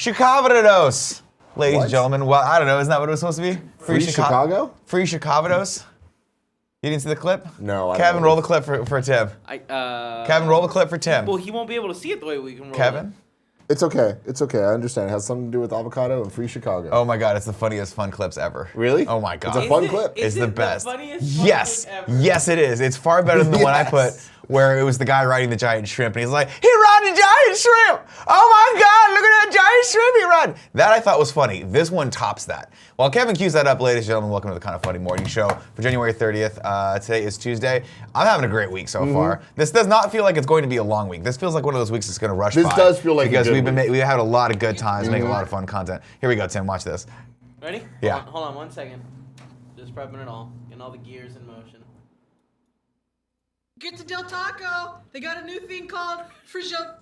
Chicago, ladies and gentlemen. Well, I don't know. Isn't that what it was supposed to be? Free Chicago? Free Chicago. You didn't see the clip? No. Kevin, roll the clip for Tim. Kevin, roll the clip for Tim. Well, he won't be able to see it the way we can roll Kevin? it. It's okay. It's okay. I understand. It has something to do with avocado and Free Chicago. Oh my God, it's the funniest fun clips ever. Really? Oh my God. It's a fun clip. It's the best. Funniest fun Yes. clip ever? Yes, it is. It's far better than the one I put where it was the guy riding the giant shrimp and he's like, he ran the giant shrimp. Oh my God, look at that giant shrimp he ran. That I thought was funny. This one tops that. While Kevin cues that up, ladies and gentlemen, welcome to the Kind of Funny Morning Show for January 30th. Today is Tuesday. I'm having a great week so far. This does not feel like it's going to be a long week. This feels like one of those weeks that's going to rush by. This does feel like because a good we've had a lot of good times, making a lot of fun content. Here we go, Tim. Watch this. Ready? Yeah. Hold on 1 second. Just prepping it all. Getting all the gears in motion. Get to Del Taco. They got a new thing called free shavakadu.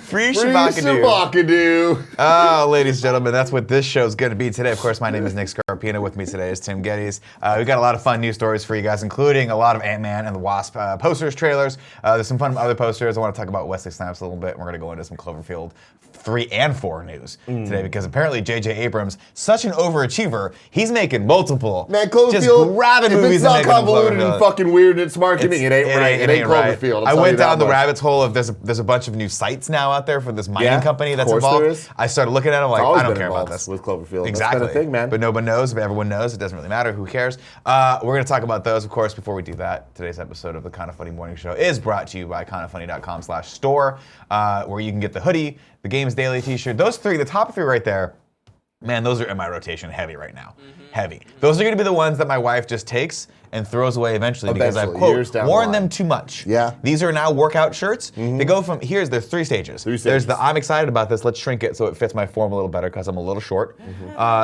Free Shabakadoo. Oh, ladies and gentlemen, that's what this show's going to be today. Of course, my name is Nick Scarpino. With me today is Tim Gettys. We've got a lot of fun news stories for you guys, including a lot of Ant-Man and the Wasp posters, trailers. There's some fun other posters. I want to talk about Wesley Snipes a little bit. We're going to go into some Cloverfield 3 and 4 news today because apparently J.J. Abrams, such an overachiever, he's making multiple. Man, Cloverfield, just grabbing if movies it's not and making them convoluted and Cloverfield. fucking weird in its marketing, it ain't right. It ain't Cloverfield. I went down the rabbit hole of there's a bunch of new sites now out there for this mining company that's involved. I started looking at them like, I don't care about this. With Cloverfield. Exactly. That's been a thing, man. But nobody knows, but everyone knows. It doesn't really matter. Who cares? We're going to talk about those, of course. Before we do that, today's episode of the Kind of Funny Morning Show is brought to you by kindoffunny.com/store, where you can get the hoodie, the Games Daily t-shirt. Those three, the top 3 right there, man, those are in my rotation heavy right now. Heavy. Those are going to be the ones that my wife just takes and throws away eventually because I've, quote, worn them too much. Yeah. These are now workout shirts. They go from, there's 3 stages. There's the, I'm excited about this, let's shrink it so it fits my form a little better because I'm a little short.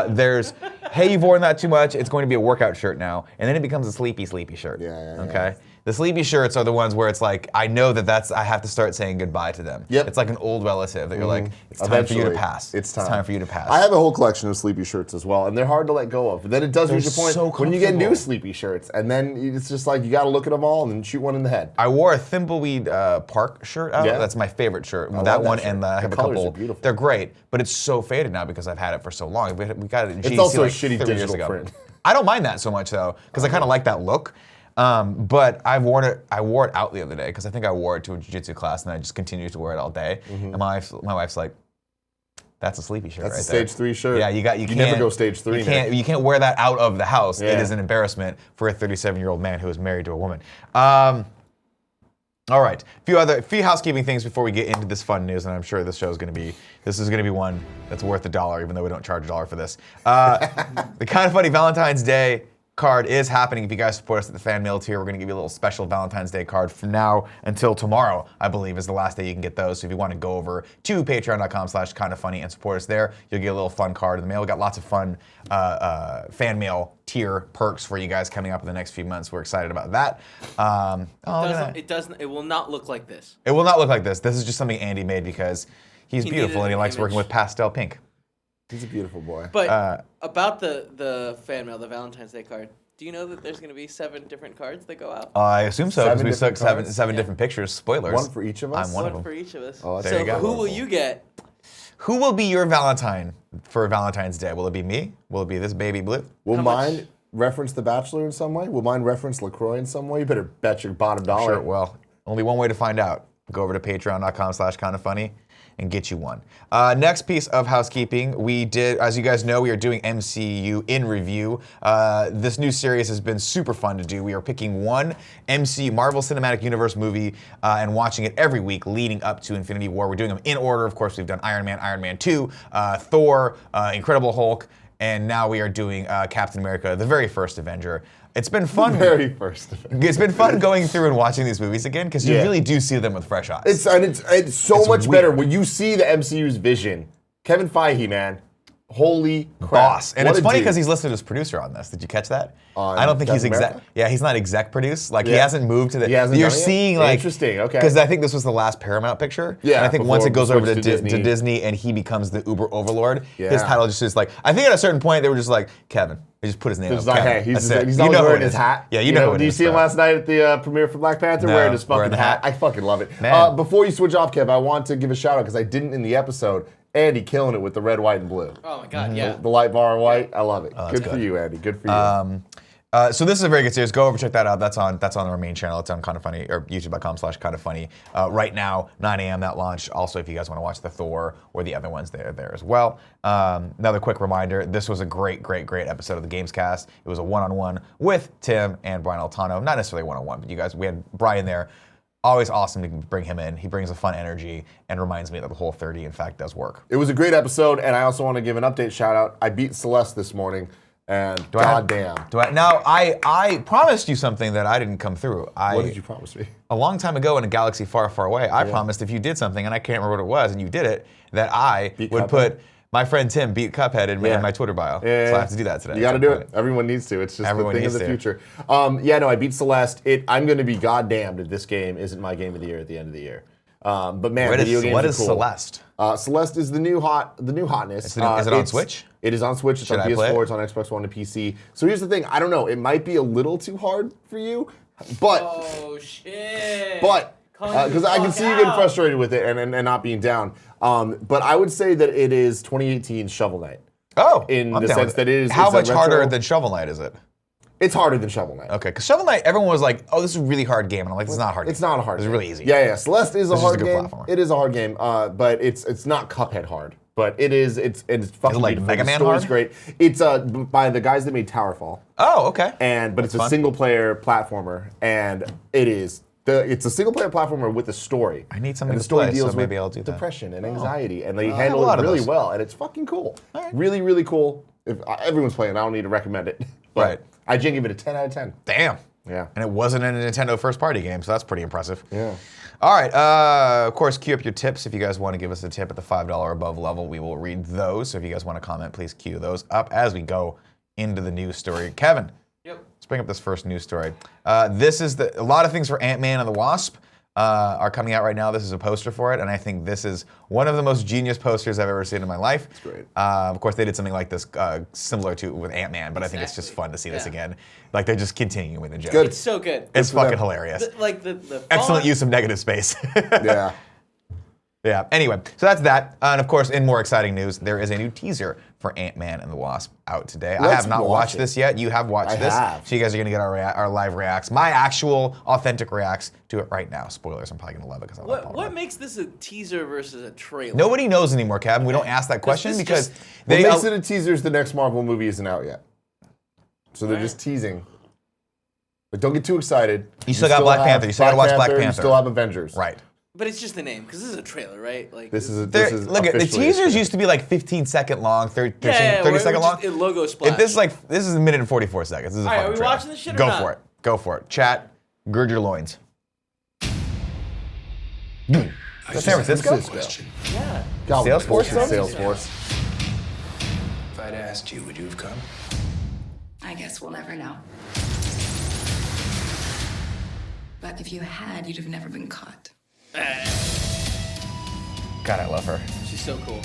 There's, hey, you've worn that too much, it's going to be a workout shirt now. And then it becomes a sleepy shirt. Okay? The sleepy shirts are the ones where it's like, I know I have to start saying goodbye to them. Yep. It's like an old relative that you're like, it's time for you to pass. It's time for you to pass. I have a whole collection of sleepy shirts as well, and they're hard to let go of. But then it does reach a point so when you get new sleepy shirts, and then it's just like, you gotta look at them all and then shoot one in the head. I wore a Thimbleweed Park shirt out. Yeah. That's my favorite shirt. That one shirt. and I have The a couple. colors are beautiful. They're great, but it's so faded now because I've had it for so long. We got it in GDC It's also like a shitty 3 years digital ago. print. I don't mind that so much though, because I kind of like that look. But I wore it out the other day because I think I wore it to a jiu-jitsu class and I just continued to wear it all day. And my wife's like, that's a sleepy shirt. That's right a stage there. 3 shirt. Yeah, you never go stage 3. You can't wear that out of the house. Yeah. It is an embarrassment for a 37-year-old man who is married to a woman. All right, a few housekeeping things before we get into this fun news, and I'm sure this is going to be one that's worth $1, even though we don't charge $1 for this. The Kind of Funny Valentine's Day card is happening. If you guys support us at the fan mail tier, we're going to give you a little special Valentine's Day card from now until tomorrow, I believe, is the last day you can get those. So if you want to go over to patreon.com/kindoffunny and support us there, you'll get a little fun card in the mail. We've got lots of fun fan mail tier perks for you guys coming up in the next few months. We're excited about that. It will not look like this. It will not look like this. This is just something Andy made because he's beautiful and he likes working with pastel pink. He's a beautiful boy. But about the fan mail, the Valentine's Day card, do you know that there's going to be 7 different cards that go out? I assume so, because we took seven Yeah. different pictures. Spoilers. One for each of us? I'm one of them. For each of us. Oh, there you go. Who will you get? Who will be your Valentine for Valentine's Day? Will it be me? Will it be this baby blue? Will mine reference The Bachelor in some way? Will mine reference LaCroix in some way? You better bet your bottom dollar. Sure, well, only one way to find out. Go over to patreon.com/kindoffunny and get you one. Next piece of housekeeping, we did, as you guys know, we are doing MCU in review. This new series has been super fun to do. We are picking one Marvel Cinematic Universe movie and watching it every week leading up to Infinity War. We're doing them in order. Of course, we've done Iron Man 2, Thor, Incredible Hulk, and now we are doing Captain America, the very first Avenger. It's been fun. Very first Avenger. It's been fun going through and watching these movies again because you really do see them with fresh eyes. It's so much better when you see the MCU's vision. Kevin Feige, man. Holy crap. Boss. And What it's a funny dude. because he's listed as producer on this. Did you catch that? On I don't think he's Captain exec. America? Yeah, he's not exec produce. Like he Yeah. hasn't moved to the. He hasn't You're done it yet? seeing like Interesting, okay. Because I think this was the last Paramount picture. Yeah, And I think once before it goes we over to, switched to Disney. Disney and he becomes the Uber Overlord, his Yeah. title just is like. I think at a certain point they were just like Kevin. They just put his name. It's up, like, Kevin. hey, he's That's it. always You know who wearing it his is. hat. Yeah, you know who it Do you is, see him though. last night at the premiere for Black Panther No, wearing his wearing fucking the hat? hat. I fucking love it. Man. Before you switch off, Kev, I want to give a shout out because I didn't in the episode. Andy killing it with the red, white, and blue. Oh my god, yeah. The light bar white. I love it. that's Good for good. you, Andy. Good for you. So this is a very good series. Go over, check that out. That's on our main channel. It's on Kind of Funny, or youtube.com/kindoffunny. Right now, 9 a.m. that launch. Also, if you guys want to watch the Thor or the other ones, they're there as well. Another quick reminder, this was a great episode of the Gamescast. It was a one-on-one with Tim and Brian Altano. Not necessarily one-on-one, but you guys, we had Brian there. Always awesome to bring him in. He brings a fun energy and reminds me that the whole 30, in fact, does work. It was a great episode, and I also want to give an update shout out. I beat Celeste this morning, and goddamn. Now, I promised you something that I didn't come through. What did you promise me? A long time ago in a galaxy far, far away, I promised if you did something, and I can't remember what it was, and you did it, that I Beat would Cuphead? put my friend Tim beat Cuphead in my Twitter bio. Yeah. So I have to do that today. You got to do it. Everyone needs to. It's just Everyone the thing of needs the to. future. I beat Celeste. I'm going to be goddamned if this game isn't my game of the year at the end of the year. But man, video games What are is cool. Celeste? Celeste is the new hotness. Is it on Switch? It is on Switch. It's Should on I play PS4. it? It's on Xbox One and PC. So here's the thing. I don't know. It might be a little too hard for you, but Oh shit. because I can see you getting frustrated with it and not being down. But I would say that it is 2018 Shovel Knight. Oh, In I'm the down sense with that it is. How it's a much harder retro- than Shovel Knight is it? It's harder than Shovel Knight. Okay, because Shovel Knight, everyone was like, "Oh, this is a really hard game," and I'm like, "It's not a hard. It's game. not a hard It's game. really easy." Yeah. Celeste is a This is hard a good game. platformer. It is a hard game, but it's not Cuphead hard. But it's fucking like beautiful. Mega The Man story's hard? great. It's by the guys that made Towerfall, Oh, okay. but it's a fun. single player platformer, and it's a single player platformer with a story. I need something and the to story play, so deals with maybe I'll do that. depression and anxiety, and they I have handle a lot it of really those. well, and it's fucking cool. All right. Really, really cool. If everyone's playing, I don't need to recommend it. But Right. I give it a 10 out of 10. Damn. Yeah. And it wasn't a Nintendo first-party game, so that's pretty impressive. Yeah. All right. Of course, queue up your tips. If you guys want to give us a tip at the $5 above level, we will read those. So if you guys want to comment, please queue those up as we go into the news story. Kevin, Yep. let's bring up this first news story. This is a lot of things for Ant-Man and the Wasp are coming out right now. This is a poster for it, and I think this is one of the most genius posters I've ever seen in my life. It's great. Of course, they did something like this similar to with Ant-Man, but I think it's just fun to see this again. Like they're just continuing with the joke. Good. It's so good. It's for them. fucking hilarious. The Excellent font- use of negative space. Yeah. Yeah, anyway, so that's that. And of course, in more exciting news, there is a new teaser for Ant-Man and the Wasp out today. I Let's have not watch watched it. this yet. You have watched I this. have. So you guys are going to get our live reacts, my actual authentic reacts to it right now. Spoilers, I'm probably going to love it because I love What makes this a teaser versus a trailer? Nobody knows anymore, Kevin. We don't ask that question this because just- What they makes it a teaser is the next Marvel movie isn't out yet. So they're just teasing. But don't get too excited. You still got Black have Panther. You still gotta watch Black You Panther. still have Avengers. right. But it's just the name, because this is a trailer, right? Like This is Look at the officially a teasers trailer. used to be like 15-second long, 30 where second we long. just- a logo splash. If this is a minute and 44 seconds. This is a All right, fucking are we trailer. watching this shit or Go not? for it. Go for it. Chat, gird your loins. Is that San Francisco? Yeah. God, Salesforce bullshit, stuff? Salesforce. If I'd asked you, would you have come? I guess we'll never know. But if you had, you'd have never been caught. God, I love her. She's so cool.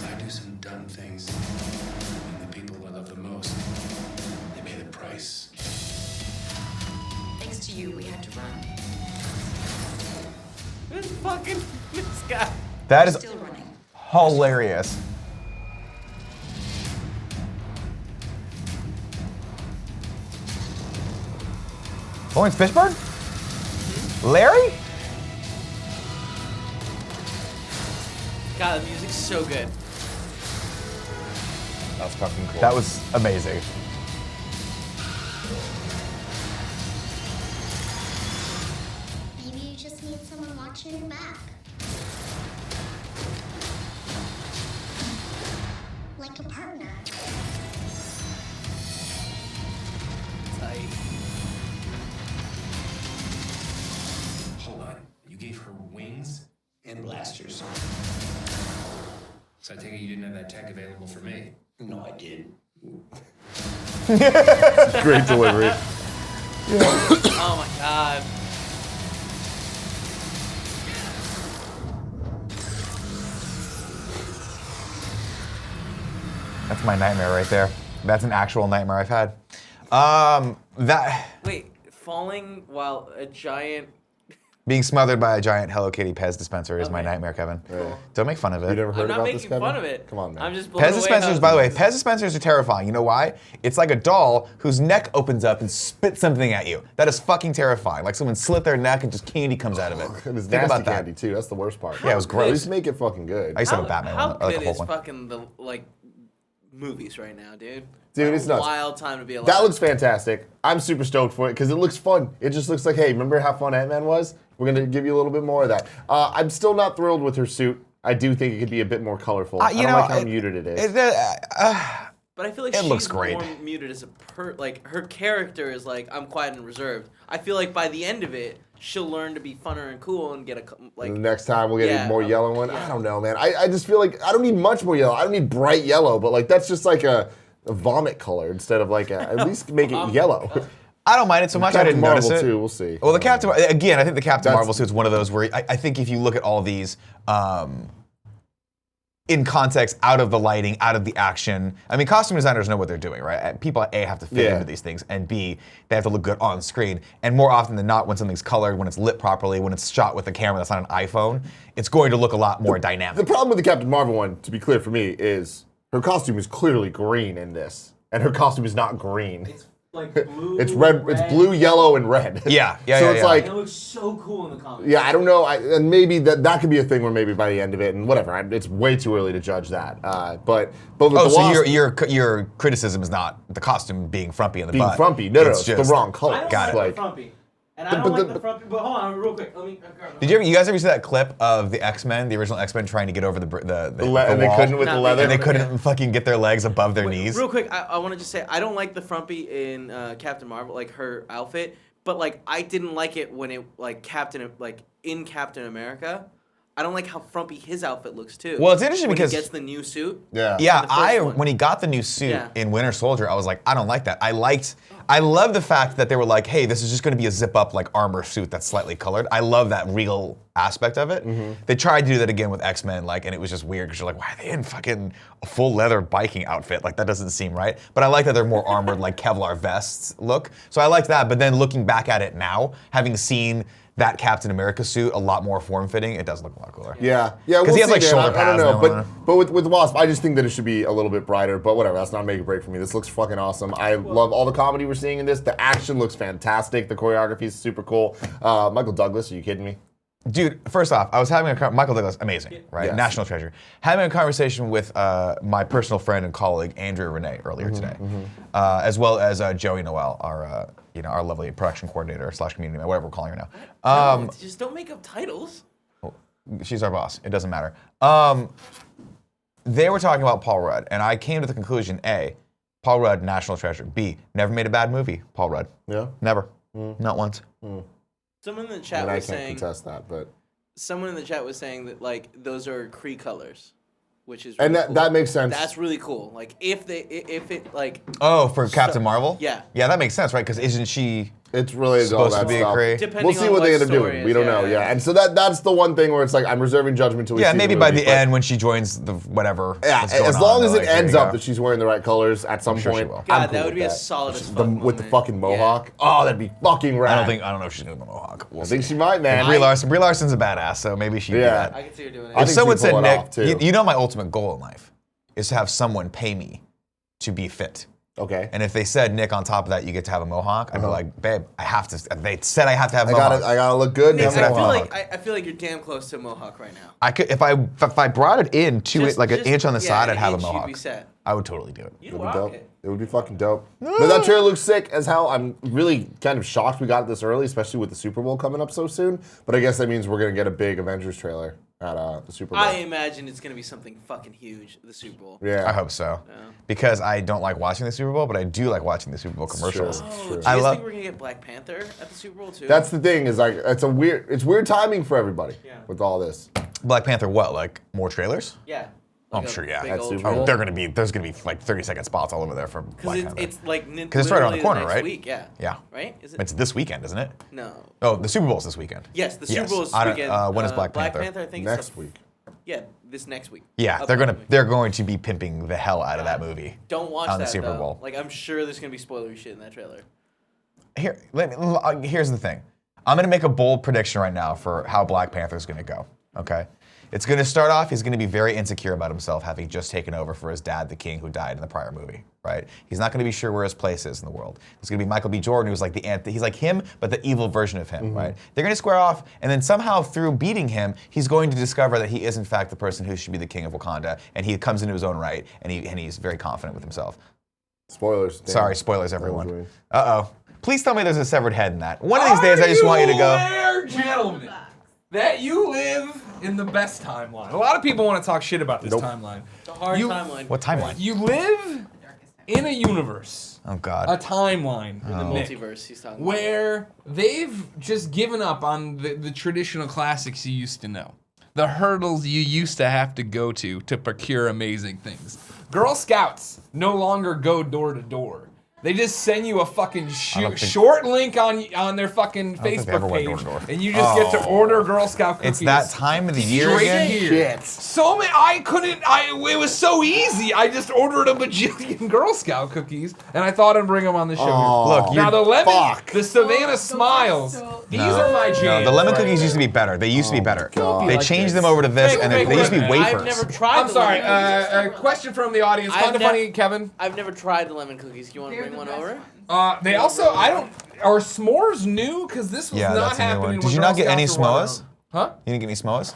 I do some dumb things, and the people I love the most, they pay the price. Thanks to you, we had to run. This fucking this guy. That is Still running. hilarious. Lawrence Fishburne? Larry? God, the music's so good. That's fucking cool. That was amazing. Maybe you just need someone watching your back. Like a partner. Tight. Hold on, you gave her wings and blasters. So I take it you didn't have that tech available for me. No, I did. Great delivery. Oh my god. That's my nightmare right there. That's an actual nightmare I've had. Wait, falling while a giant. Being smothered by a giant Hello Kitty Pez dispenser is my Okay. nightmare, Kevin. Yeah. Don't make fun of You it. never heard I'm not about making this, Kevin? fun of it. Come on, man. I'm just blown Pez away dispensers, how- by the way, Pez dispensers are terrifying. You know why? It's like a doll whose neck opens up and spits something at you. That is fucking terrifying. Like someone slit their neck and just candy comes out of it. It was Think nasty about that. candy too. That's the worst part. Yeah, it was At gross. least make it fucking good. I used to have a Batman How one, like a good whole is one. fucking the movies right now, dude? Dude, What it's a nuts. wild time to be alive. That looks fantastic. I'm super stoked for it because it looks fun. It just looks like, hey, remember how fun Ant-Man was? We're gonna give you a little bit more of that. I'm still not thrilled with her suit. I do think it could be a bit more colorful. I don't like how muted it is. But I feel like It she's looks great. more muted as like her character is like I'm quiet and reserved. I feel like by the end of it, she'll learn to be funner and cool and get a like. The next time we'll get Yeah, a more yellow one. yeah. I don't know, man. I just feel like I don't need much more yellow. I don't need bright yellow, but like that's just like a vomit color instead of like at least make it yellow. I don't mind it so much. I Captain didn't Marvel notice it. too. We'll see. Well, the Captain, again, I think the Captain That's- Marvel suit's one of those where I think if you look at all these in context, out of the lighting, out of the action, I mean, costume designers know what they're doing, right? People, A, have to fit Yeah. into these things, and B, they have to look good on screen. And more often than not, when something's colored, when it's lit properly, when it's shot with a camera that's not an iPhone, it's going to look a lot more dynamic. The problem with the Captain Marvel one, to be clear for me, is her costume is clearly green in this, and her costume is not green. It's like blue. It's red. It's blue, yellow, and red. Yeah. So it's like, It looks so cool in the comics. yeah, I don't know, and maybe that could be a thing where maybe by the end of it, and whatever. It's way too early to judge that. But with Oh, the so Wasp your criticism is not the costume being frumpy in the being butt. frumpy, no, it's just- the wrong color. I don't Got like it. Like, the frumpy. And I don't like the frumpy. But hold on, real quick. Let me. Did you guys ever see that clip of the X-Men, the original X-Men, trying to get over the and they wall? couldn't with the Not leather. And they Yeah. couldn't fucking get their legs above their knees. Real quick, I want to just say I don't like the frumpy in Captain Marvel, like her outfit. But like I didn't like it when it like in Captain America. I don't like how frumpy his outfit looks too. Well, it's interesting when because- he gets the new suit. Yeah. Yeah, the first one. when he got the new suit Yeah. in Winter Soldier, I was like, I don't like that. I love the fact that they were like, hey, this is just going to be a zip-up like armor suit that's slightly colored. I love that real aspect of it. They tried to do that again with X-Men, like, and it was just weird because you're like, why are they in fucking a full leather biking outfit? Like that doesn't seem right. But I like that they're more armored, like Kevlar vests look. So I liked that. But then looking back at it now, having seen that Captain America suit a lot more form-fitting, it does look a lot cooler. Yeah, Because we'll he has, see, like, man. shoulder I don't pads know, and all but with Wasp, I just think that it should be a little bit brighter. But whatever, that's not a make or break for me. This looks fucking awesome. I love all the comedy we're seeing in this. The action looks fantastic. The choreography is super cool. Michael Douglas, are you kidding me? Dude, first off, I was having Michael Douglas, amazing, right? Yes. National treasure. Having a conversation with my personal friend and colleague Andrea Renee earlier today, as well as Joey Noel, our lovely production coordinator / community man, whatever we're calling her now. No, just don't make up titles. She's our boss. It doesn't matter. They were talking about Paul Rudd, and I came to the conclusion: A, Paul Rudd, national treasure. B, never made a bad movie. Paul Rudd, Yeah. never, not once. Someone in the chat And I was can't saying. contest that, but Someone in the chat was saying that like those are Kree colors, which is and really that cool. that makes sense. That's really cool. Like if it like Oh, for Captain Marvel? yeah. Yeah, that makes sense, right? Because isn't she It's related to all supposed that to be a stuff. Kree? Depending We'll see on what they end up story doing. is, We don't know. Yeah, and so that's the one thing where it's like I'm reserving judgment till we Yeah, see maybe the by movie, the but- end when she joins the whatever. Yeah, that's going as on, long as they're it like, here ends you up go. that she's wearing the right colors at some sure she point. will. I'm God, cool that would with be a solid as Just fuck with the moment. fucking Yeah. mohawk. Oh, that'd be fucking rad. I don't know if she's doing the Mohawk. We'll I think see. she might, man. Brie Larson's a badass, so maybe she'd do Yeah. that. I can see her doing it. I If think someone she'd pull said, it Nick, off, too. you know my ultimate goal in life is to have someone pay me to be fit. Okay. And if they said, Nick, on top of that, you get to have a Mohawk, I'd be like, babe, I have to. They said I have to have a I Mohawk. gotta look good. Nick, and have I a feel mohawk. like I feel like you're damn close to a mohawk right now. I could if I brought it in to Just- it like an just- inch on the yeah, side, an I'd have a inch you'd Mohawk. be set. I would totally do it. You It would be rock dope. it. It would be fucking dope. But that trailer looks sick as hell. I'm really kind of shocked we got it this early, especially with the Super Bowl coming up so soon. But I guess that means we're gonna get a big Avengers trailer at the Super Bowl. I imagine it's gonna be something fucking huge. The Super Bowl. yeah. I hope so. Because I don't like watching the Super Bowl, but I do like watching the Super Bowl commercials. true. Oh, True. do you I guys love- think we're gonna get Black Panther at the Super Bowl too? That's the thing is like it's weird timing for everybody Yeah. with all this. Black Panther, what? Like more trailers? yeah. I'm sure, yeah. big That's old Super trailer. Bowl. There's gonna be like 30-second spots all over there for Black Because Panther. it's like Because it's right around the corner, next right? Week, yeah. Yeah. Right? Is it? It's this weekend, isn't it? No. Oh, the Super Bowl's this weekend. Yes, the Super Bowl is I this don't- weekend. when is Black Panther? I think Next it's week. Yeah, this next week. Yeah, they're going to be pimping the hell out of that movie. Don't watch on that the Super though. Bowl. Like I'm sure there's gonna be spoilery shit in that trailer. Here's the thing. I'm gonna make a bold prediction right now for how Black Panther is gonna go. Okay, it's gonna start off. He's gonna be very insecure about himself, having just taken over for his dad, the king, who died in the prior movie. Right? He's not gonna be sure where his place is in the world. It's gonna be Michael B. Jordan, who's like he's like him, but the evil version of him. Right? They're gonna square off, and then somehow through beating him, he's going to discover that he is in fact the person who should be the king of Wakanda, and he comes into his own right, and he's very confident with himself. Spoilers. Dan. Sorry, spoilers, everyone. Spoilers. Uh-oh. Please tell me there's a severed head in that. One of these days, I just want you to go. Aware, gentlemen, that you live in the best timeline. A lot of people want to talk shit about this timeline. It's a hard timeline. What timeline? You live in a universe, Oh, a God. timeline, The Nick, multiverse he's talking where they've just given up on the traditional classics you used to know. The hurdles you used to have to go to procure amazing things. Girl Scouts no longer go door to door. They just send you a fucking short link on their fucking don't think they ever Facebook went door page, to door. and you just get to order Girl Scout cookies. It's that time of the year Straight again? here. So many, it was so easy. I just ordered a bajillion Girl Scout cookies, and I thought I'd bring them on the show. Look, Now the lemon, fuck. the Savannah Smiles, these are my jam. No, the lemon right cookies there. used to be better. They used to be better. God. They like changed this. them over to this, and they used to be Wait, wafers. I've never tried. I'm the sorry. lemon cookies. A question from the audience. I've Kind of nev- funny, Kevin. I've never tried the lemon cookies. You want to bring one over? They also, are s'mores new? Because this was Yeah, not that's a new happening one. when Did you Girl not get any Scouts were around. s'mores? Huh? You didn't get any s'mores?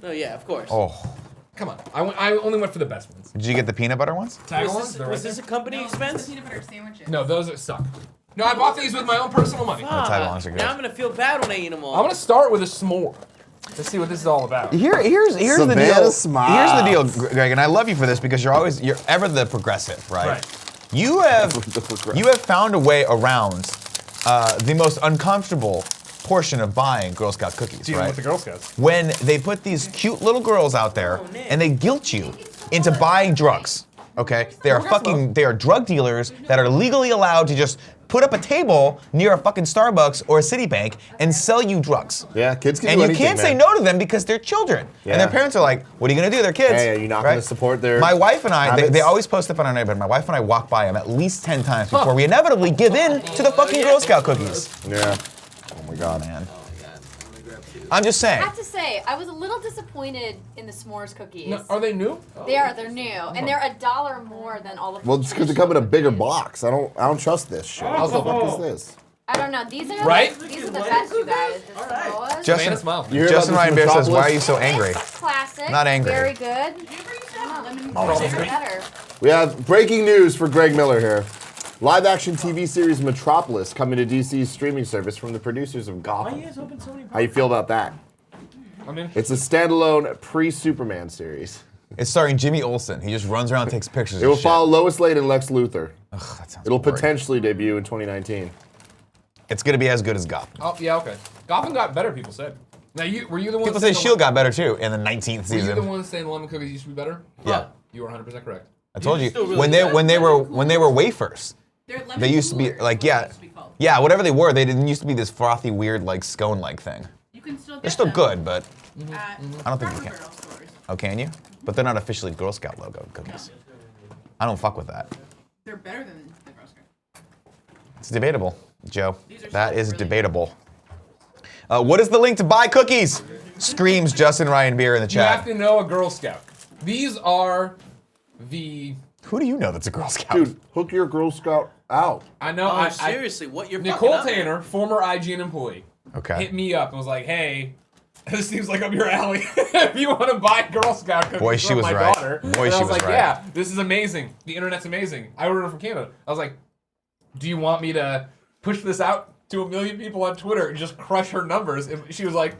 No, yeah, of course. Oh. Come on. I only went for the best ones. Did you get the peanut butter ones? Tag Was ones? this, They're was right this a company expense? Peanut butter sandwiches. there. No, those are suck. No, I bought these with my own personal money. Ah, Tag alongs are good. now I'm gonna feel bad when I eat them all. I'm gonna start with a s'more. Let's see what this is all about. Here's the Savannah deal. Smiles. Here's the deal, Greg, and I love you for this because you're ever the progressive, right? Right. You have found a way around the most uncomfortable portion of buying Girl Scout cookies, Dealing right? with the Girl Scouts. When they put these cute little girls out there and they guilt you into buying drugs. Okay? They are drug dealers that are legally allowed to just put up a table near a fucking Starbucks or a Citibank and sell you drugs. Yeah, kids can And do you anything, can't say man. no to them because they're children. Yeah. And their parents are like, what are you gonna do? They're kids. Hey, are you not gonna support their My wife and I, habits? they always post up on our neighborhood. My wife and I walk by them at least 10 times before we inevitably give in to the fucking Girl Scout cookies. Yeah. Oh my God, man. I'm just I saying. have to say, I was a little disappointed in the s'mores cookies. No, are they new? They're new, and they're $1 more than all of. Well, it's because they come in a bigger box. I don't trust this shit. What the fuck is this? I don't know. These are Right? These are the best, you guys. The Samoas. Savannah Smiles. You hear Justin about Ryan this Bear says, why are Metropolis? you so angry? It's classic. Not angry. Very good. Better. We have breaking news for Greg Miller here. Live-action TV series Metropolis coming to DC's streaming service from the producers of Gotham. How you feel about that? I'm in. It's a standalone pre-Superman series. It's starring Jimmy Olsen. He just runs around and takes pictures It of will shit. follow Lois Lane and Lex Luthor. Ugh, that sounds It'll boring. potentially debut in 2019. It's gonna be as good as Gotham. Oh, yeah, okay. Gotham got better, people said. Now, were you the one People say S.H.I.E.L.D. got better too in the 19th Were you the season. one saying the lemon cookies used to be better? Yeah. You were 100% correct. I told you still really when they were wafers. They used to be like yeah, whatever they were. They didn't used to be this frothy, weird like scone-like thing. You can still get They're still them good, but at I don't think you Cracker can. Barrel stores. Oh, can you? But they're not officially Girl Scout logo cookies. I don't fuck with that. They're better than the Girl Scout. It's debatable, Joe. These are That still is really debatable. What is the link to buy cookies? Screams Justin Ryan Beer in the You have chat. to know a Girl Scout. These are the. Who do you know that's a Girl Scout? Dude, hook your Girl Scout out. I know. Oh, I seriously, what you're Nicole fucking up? Tanner, former IGN employee, Okay. hit me up and was like, "Hey, this seems like up your alley. If you want to buy Girl Scout cookies Boy, she from was my right. daughter." Boy, and she I was was like, right. "Yeah, this is amazing. The internet's amazing. I ordered it from Canada." I was like, "Do you want me to push this out to 1 million people on Twitter and just crush her numbers?" And she was like,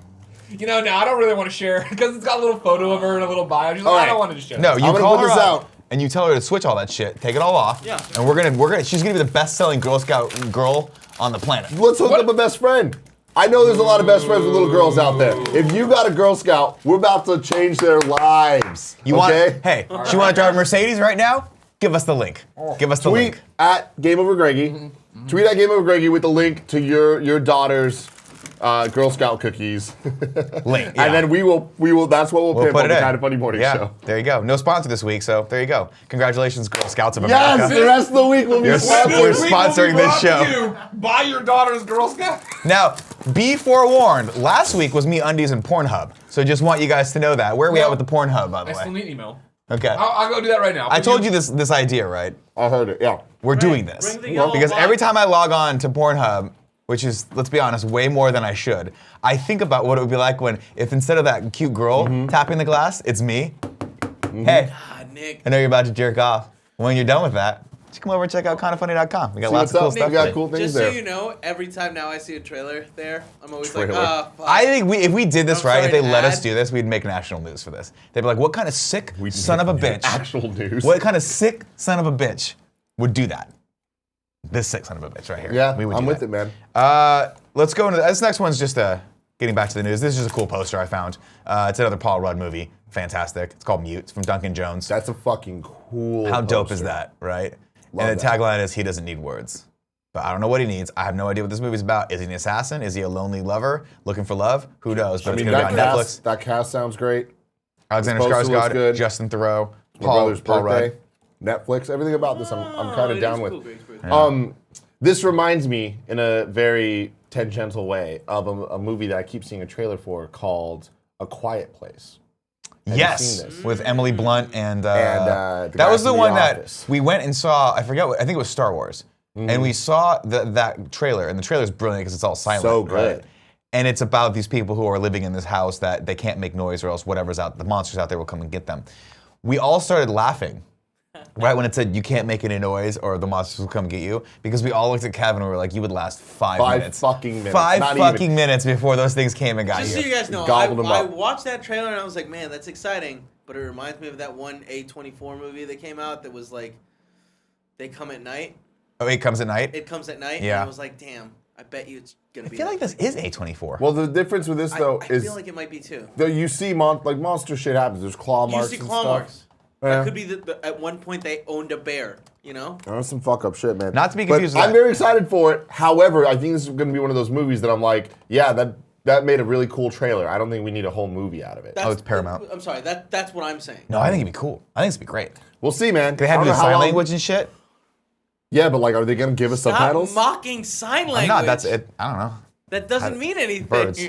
"You know, no, I don't really want to share because it's got a little photo of her and a little bio." She's like, All "I right. don't want to share." No, you I'm gonna call put her this up out. and you tell her to switch all that shit, take it all off. Yeah. And she's gonna be the best-selling Girl Scout girl on the planet. Let's hook up a best friend. I know there's a lot of best friends with little girls out there. If you got a Girl Scout, we're about to change their lives. You okay? Hey, do you want to drive a Mercedes right now? Give us the link. Give us the Tweet link. at Game Over Greggy. Tweet at Game Over Greggy with the link to your daughter's Girl Scout cookies. Link. Yeah. And then we will. That's what we'll pimp put on it the in. Kind of Funny Morning Yeah, Show. there you go. No sponsor this week, so there you go. Congratulations, Girl Scouts of America. Yes, the rest of the week will be You're sponsored. sponsoring this show. Buy your daughter's Girl Scout. Now, be forewarned. Last week was Me Undies and Pornhub, so just want you guys to know that. Where are we at with the Pornhub, by the I still way? need email. Okay. I'll go do that right now. I told you this idea, right? I heard it. Yeah. We're doing this bring the yellow because box. every time I log on to Pornhub, which is, let's be honest, way more than I should, I think about what it would be like if instead of that cute girl tapping the glass, it's me. Hey, God, Nick. I know you're about to jerk off. When you're done with that, just come over and check out kindoffunny.com. We got See lots what's of cool up. stuff. We got today. cool things Just there. so you know, every time now I see a trailer there, I'm always Trailer. like, fuck. I think if we did this I'm right, sorry, if they an let us ad? do this, we'd make national news for this. They'd be like, what kind of sick son of a bitch? Actual news. What kind of sick son of a bitch would do that? This sick son of a bitch right here. Yeah, we would I'm do with that. it, man. Let's go into this next one's just getting back to the news. This is just a cool poster I found. It's another Paul Rudd movie. Fantastic. It's called Mute. It's from Duncan Jones. That's a fucking cool. How dope is poster. that, right? Love and the that. tagline is, he doesn't need words. But I don't know what he needs. I have no idea what this movie's about. Is he an assassin? Is he a lonely lover looking for love? Who knows? But I mean, it's going to be on Netflix. that cast sounds great. Alexander poster looks Skarsgård, good. Justin Theroux, My brother's Paul birthday. Rudd. Netflix, everything about this, I'm kind it of is down cool, with. Greg's birthday. This reminds me, in a very tangential way, of a movie that I keep seeing a trailer for called A Quiet Place. Have you Yes, seen this? with Emily Blunt and the that guy was the from The one Office. that we went and saw. I forget what, I think it was Star Wars, and we saw that trailer, and the trailer's brilliant because it's all silent. So good. Right? And it's about these people who are living in this house that they can't make noise, or else whatever's out, the monsters out there will come and get them. We all started laughing right when it said you can't make any noise, or the monsters will come get you, because we all looked at Kevin and we were like, you would last 5 minutes. 5 fucking minutes. Five Not fucking even. minutes before those things came and got Just you. so you guys know, Gobbled 'em I up. watched that trailer and I was like, man, that's exciting. But it reminds me of that one A24 movie that came out that was like, they come at night. Oh, it comes at night? It comes at night. Yeah. And I was like, damn, I bet you it's going to I be feel like that. this is A24. Well, the difference with this, though, I is feel like it might be too. though you see monster shit happens. There's claw You marks see and claw stuff. marks. Yeah. That could be at one point they owned a bear, you know? That's some fuck up shit, man. Not to be But confused with I'm that. very excited for it. However, I think this is going to be one of those movies that I'm like, yeah, that made a really cool trailer. I don't think we need a whole movie out of it. It's Paramount. I'm sorry, that's what I'm saying. No, I think it'd be cool. I think it'd be great. We'll see, man. They have I to don't do know how sign long- language and shit. Yeah, but like, are they going to give us Stop subtitles? mocking sign language. I'm not. That's it. I don't know. That doesn't mean anything. birds.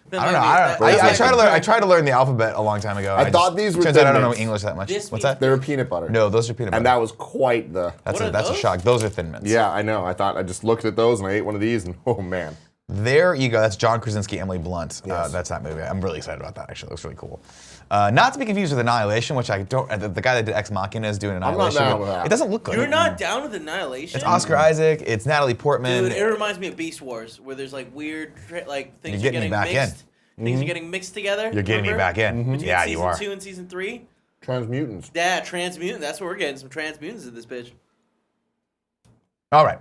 That I don't know. might be- I, don't know. that- I that's tried to like- learn. I tried to learn the alphabet a long time ago. I thought these were Turns out I Thin don't know Mints. English that much. This What's means- that? They were peanut butter. No, those are peanut butter. And that was quite the. That's What a are that's a those? shock. Those are Thin Mints. Yeah, I know. I just looked at those and I ate one of these and oh man. There you go. That's John Krasinski, Emily Blunt. Yes. That's that movie. I'm really excited about that. Actually, it looks really cool. Not to be confused with Annihilation, which I don't. The guy that did Ex Machina is doing not Annihilation. down but with that. It doesn't look good. You're not down with Annihilation? It's Oscar Isaac. It's Natalie Portman. Dude, it reminds me of Beast Wars, where there's like weird, like things You're are getting me getting back in. mixed. Things are getting mixed together. You're getting me remember? back in. Between Yeah, season you are. 2 and season 3. Transmutants. Yeah, Transmutant. That's what we're getting. Some Transmutants in this bitch. All right.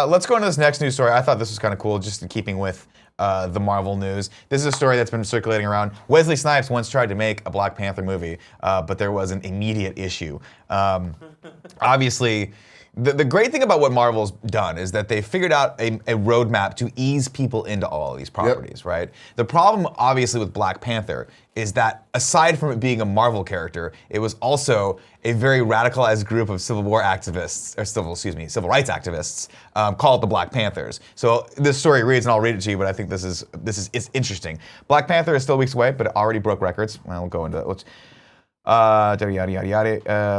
Let's go into this next news story. I thought this was kind of cool, just in keeping with the Marvel news. This is a story that's been circulating around. Wesley Snipes once tried to make a Black Panther movie, but there was an immediate issue. Obviously, the great thing about what Marvel's done is that they figured out a roadmap to ease people into all of these properties, right? The problem, obviously, with Black Panther is that aside from it being a Marvel character, it was also a very radicalized group of civil rights activists called the Black Panthers. So this story reads, and I'll read it to you, but I think it's interesting. Black Panther is still weeks away, but it already broke records. We'll go into it.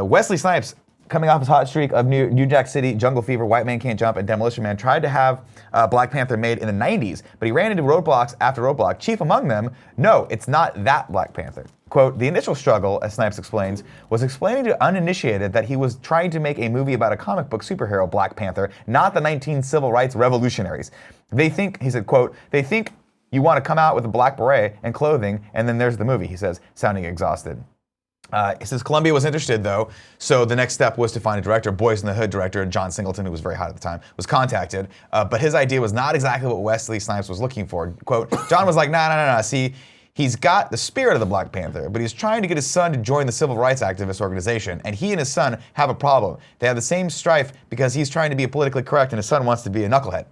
Wesley Snipes, coming off his hot streak of New Jack City, Jungle Fever, White Man Can't Jump, and Demolition Man, tried to have Black Panther made in the 90s, but he ran into roadblocks after roadblock. Chief among them, no, it's not that Black Panther. Quote, the initial struggle, as Snipes explains, was explaining to uninitiated that he was trying to make a movie about a comic book superhero, Black Panther, not the 19 civil rights revolutionaries. They think, he said, quote, they think you want to come out with a black beret and clothing, and then there's the movie, he says, sounding exhausted. Since Columbia was interested, though, so the next step was to find a director. Boys in the Hood director John Singleton, who was very hot at the time, was contacted. But his idea was not exactly what Wesley Snipes was looking for. Quote, John was like, nah. See, he's got the spirit of the Black Panther, but he's trying to get his son to join the civil rights activist organization. And he and his son have a problem. They have the same strife because he's trying to be politically correct and his son wants to be a knucklehead.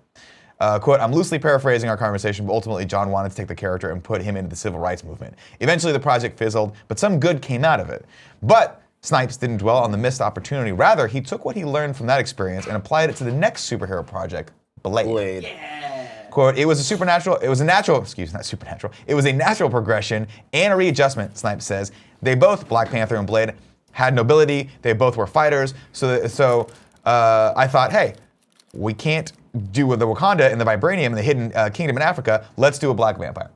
Quote, I'm loosely paraphrasing our conversation, but ultimately John wanted to take the character and put him into the civil rights movement. Eventually the project fizzled, but some good came out of it. But Snipes didn't dwell on the missed opportunity. Rather, he took what he learned from that experience and applied it to the next superhero project, Blade. Yeah. Quote, it was a natural progression and a readjustment, Snipes says. They both, Black Panther and Blade, had nobility. They both were fighters. So I thought, hey, we can't do with the Wakanda and the Vibranium and the hidden kingdom in Africa. Let's do a black vampire.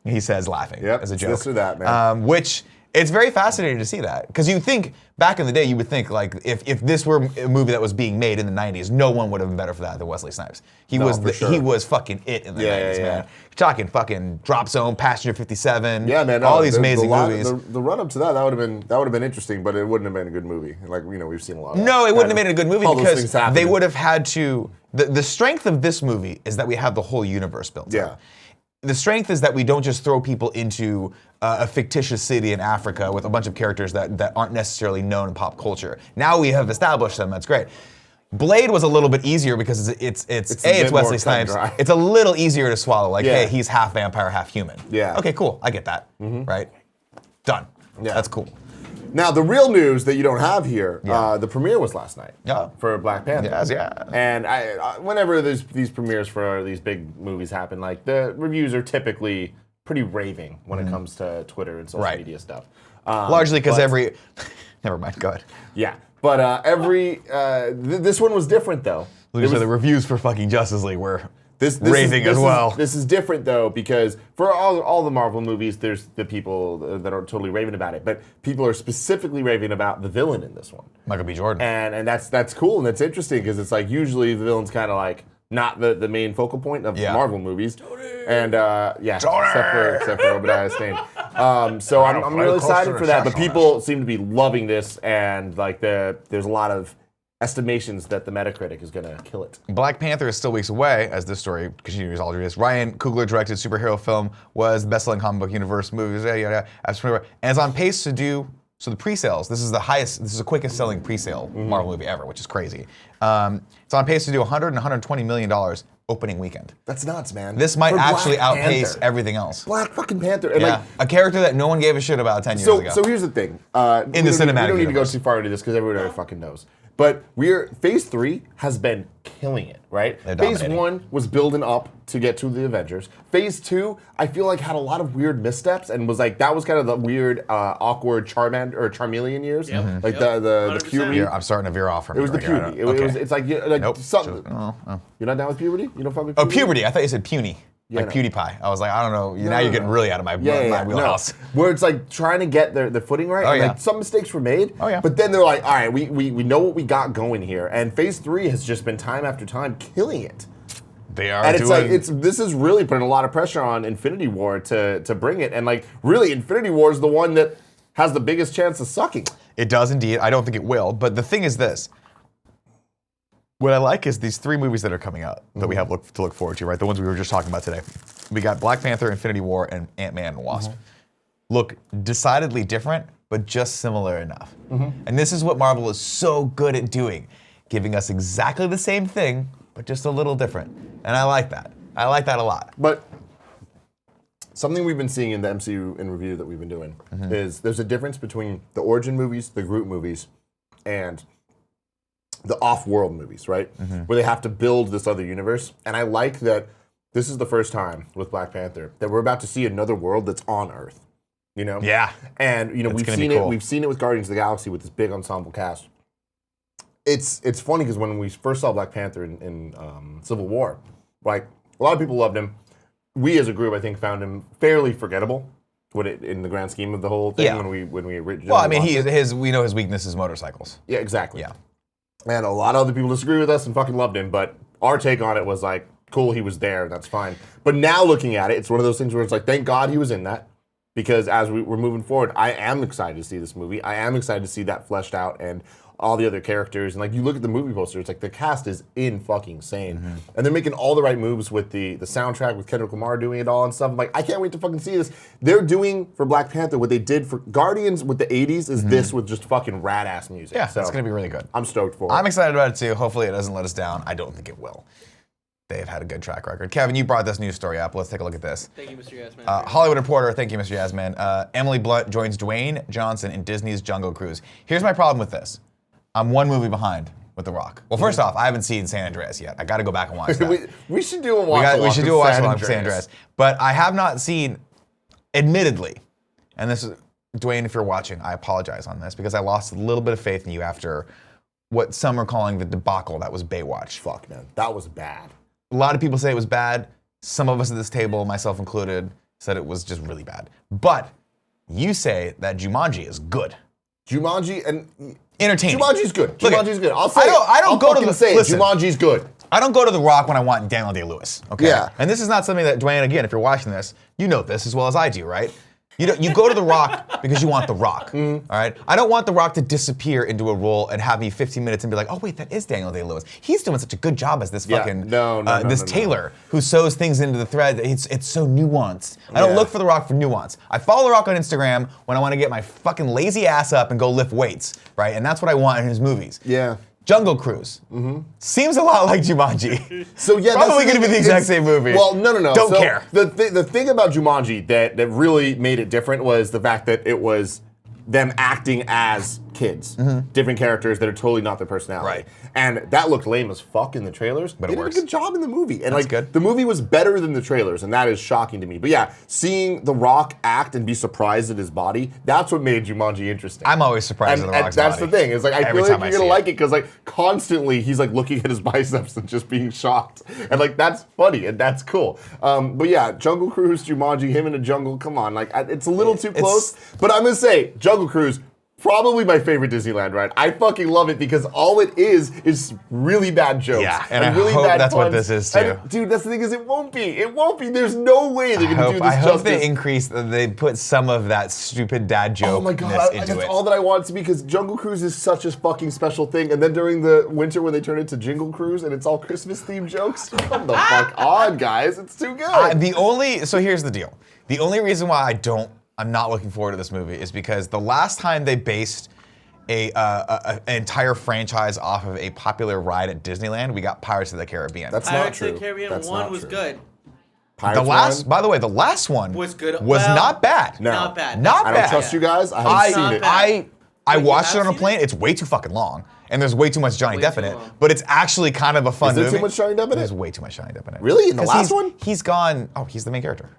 He says, laughing as a joke. This or that, man. Which it's very fascinating to see that, because you think back in the day, you would think like if this were a movie that was being made in the '90s, no one would have been better for that than Wesley Snipes. He was fucking it in the '90s, man. You're talking fucking Drop Zone, Passenger 57. Yeah, man. All these amazing movies. The run up to that would have been interesting, but it wouldn't have been a good movie. Like we've seen a lot of. No, it wouldn't have been a good movie because they they would have had to. The strength of this movie is that we have the whole universe built up. The strength is that we don't just throw people into a fictitious city in Africa with a bunch of characters that aren't necessarily known in pop culture. Now we have established them, that's great. Blade was a little bit easier because it's Wesley Snipes. It's a little easier to swallow, like, hey, he's half vampire, half human. Yeah. Okay, cool, I get that, right? Done, that's cool. Now, the real news that you don't have here, the premiere was last night for Black Panther. Yes, And whenever these premieres for these big movies happen, like the reviews are typically pretty raving when it comes to Twitter and social media stuff. Largely because never mind, go ahead. Yeah, but this one was different though. The reviews for fucking Justice League were raving as well. This is different though, because for all the Marvel movies, there's the people that are totally raving about it, but people are specifically raving about the villain in this one, Michael B. Jordan. And that's cool and that's interesting because it's like usually the villain's kind of like not the main focal point of Marvel movies. And except for Obadiah Stane. So I'm really excited for that. But people seem to be loving this, and like there's a lot of estimations that the Metacritic is gonna kill it. Black Panther is still weeks away, as this story continues. All this. Ryan Coogler directed superhero film, was best-selling comic book universe movies, and it's on pace to do. So the pre-sales, this is the quickest selling pre-sale Marvel movie ever, which is crazy. It's on pace to do $100 and $120 million opening weekend. That's nuts, man. This might actually Black outpace Panther. everything else. Black fucking Panther. And like, a character that no one gave a shit about 10 years ago. So here's the thing. In the cinematic We don't need to go universe. too far into this because everyone already fucking knows. But Phase 3 has been killing it, right? Phase 1 was building up to get to the Avengers. Phase 2, I feel like had a lot of weird missteps and was like, that was kind of the weird, awkward Charmeleon years. Yep. Like the puberty. I'm starting to veer off from It was the puberty. It's like nope. something. Oh. You're not down with puberty? You don't fuck with Oh, puberty? puberty. I thought you said puny. Like PewDiePie. I was like, I don't know. Now you're getting really out of my wheelhouse. Where it's like trying to get the footing right. Oh, and yeah. like some mistakes were made. Oh, yeah. But then they're like, all right, we know what we got going here. And Phase 3 has just been time after time killing it. They are And it's doing... like this is really putting a lot of pressure on Infinity War to bring it. And like really Infinity War is the one that has the biggest chance of sucking. It does indeed. I don't think it will. But the thing is this. What I like is these 3 movies that are coming out that we have to look forward to, right? The ones we were just talking about today. We got Black Panther, Infinity War, and Ant-Man and Wasp. Look decidedly different, but just similar enough. And this is what Marvel is so good at doing. Giving us exactly the same thing, but just a little different. And I like that. I like that a lot. But something we've been seeing in the MCU in review that we've been doing is there's a difference between the origin movies, the Groot movies, and the off-world movies, right? Where they have to build this other universe. And I like that this is the first time with Black Panther that we're about to see another world that's on Earth. You know? Yeah. And you know, we've seen it. We've seen it with Guardians of the Galaxy with this big ensemble cast. It's funny because when we first saw Black Panther in Civil War, like a lot of people loved him. We as a group, I think, found him fairly forgettable. In the grand scheme of the whole thing, when we originally. Well, I mean, we know his weakness is motorcycles. Yeah, exactly. Yeah. And a lot of other people disagree with us and fucking loved him, but our take on it was like, cool, he was there, that's fine. But now looking at it, it's one of those things where it's like, thank God he was in that, because as we're moving forward, I am excited to see this movie. I am excited to see that fleshed out and all the other characters. And like you look at the movie poster, it's like the cast is in fucking insane. And they're making all the right moves with the soundtrack, with Kendrick Lamar doing it all and stuff. I'm like, I can't wait to fucking see this. They're doing for Black Panther what they did for Guardians with the 80s is this with just fucking rad ass music. Yeah, so it's gonna be really good. I'm stoked for it. I'm excited about it too. Hopefully it doesn't let us down. I don't think it will. They've had a good track record. Kevin, you brought this news story up. Let's take a look at this. Thank you, Mr. Yasman. Hollywood Reporter, thank you, Mr. Yasman. Emily Blunt joins Dwayne Johnson in Disney's Jungle Cruise. Here's my problem with this. I'm one movie behind with The Rock. Well, first off, I haven't seen San Andreas yet. I got to go back and watch that. we should do a watch. We should do a watch along for San Andreas. But I have not seen, admittedly, and this is, Dwayne, if you're watching, I apologize on this because I lost a little bit of faith in you after what some are calling the debacle that was Baywatch. Fuck, man. That was bad. A lot of people say it was bad. Some of us at this table, myself included, said it was just really bad. But you say that Jumanji is good. Jumanji and entertaining. Jumanji's good. Look, Jumanji's good. I'll say I don't go to the say listen, Jumanji's good. I don't go to The Rock when I want Daniel Day-Lewis. Okay. Yeah. And this is not something that Dwayne. Again, if you're watching this, you know this as well as I do, right? You go to The Rock because you want The Rock. All right. I don't want The Rock to disappear into a role and have me 15 minutes and be like, oh wait, that is Daniel Day-Lewis. He's doing such a good job as this fucking this tailor who sews things into the thread. It's so nuanced. I don't look for The Rock for nuance. I follow The Rock on Instagram when I want to get my fucking lazy ass up and go lift weights, right? And that's what I want in his movies. Yeah. Jungle Cruise seems a lot like Jumanji. So yeah, probably going to be the exact same movie. Well, no. Don't care. The thing about Jumanji that really made it different was the fact that it was them acting as kids, different characters that are totally not their personality. Right. And that looked lame as fuck in the trailers. But they it did works. a good job in the movie. And That's like good. the movie was better than the trailers, and that is shocking to me. But yeah, seeing The Rock act and be surprised at his body, that's what made Jumanji interesting. I'm always surprised at The Rock's that's body. the thing. It's like I Every feel like time I you're gonna see like it. it because like constantly he's like looking at his biceps and just being shocked, and like that's funny and that's cool. But yeah, Jungle Cruise, Jumanji, him in the jungle. Come on, like it's a little too close. But I'm gonna say Jungle Cruise. Probably my favorite Disneyland ride. I fucking love it because all it is really bad jokes. Yeah, and I really hope bad that's what puns. this is too. And, dude, that's the thing is it won't be. It won't be. There's no way they're gonna do this I hope justice. they increase. They put some of that stupid dad joke. Oh my god, into that's it. all that I want to be because Jungle Cruise is such a fucking special thing. And then during the winter when they turn it to Jingle Cruise and it's all Christmas themed jokes, come the fuck on, guys. It's too good. So here's the deal. The only reason why I'm not looking forward to this movie is because the last time they based an entire franchise off of a popular ride at Disneyland, we got Pirates of the Caribbean. That's not Pirates true. of the Caribbean That's 1 not was true. good. Pirates by the way, the last one Was good. Was Well, not bad. No. Not bad. Not I bad. don't trust you guys. I haven't seen it. bad. I Wait, you watched it have on a seen plane. it? It's way too fucking long, and there's way too much Johnny Way Depp too in it. long. But it's actually kind of a fun Is there movie. too much Johnny Depp in it? There's way too much Johnny Depp in it. Really? In the 'Cause last one? He's gone. Oh, he's the main character.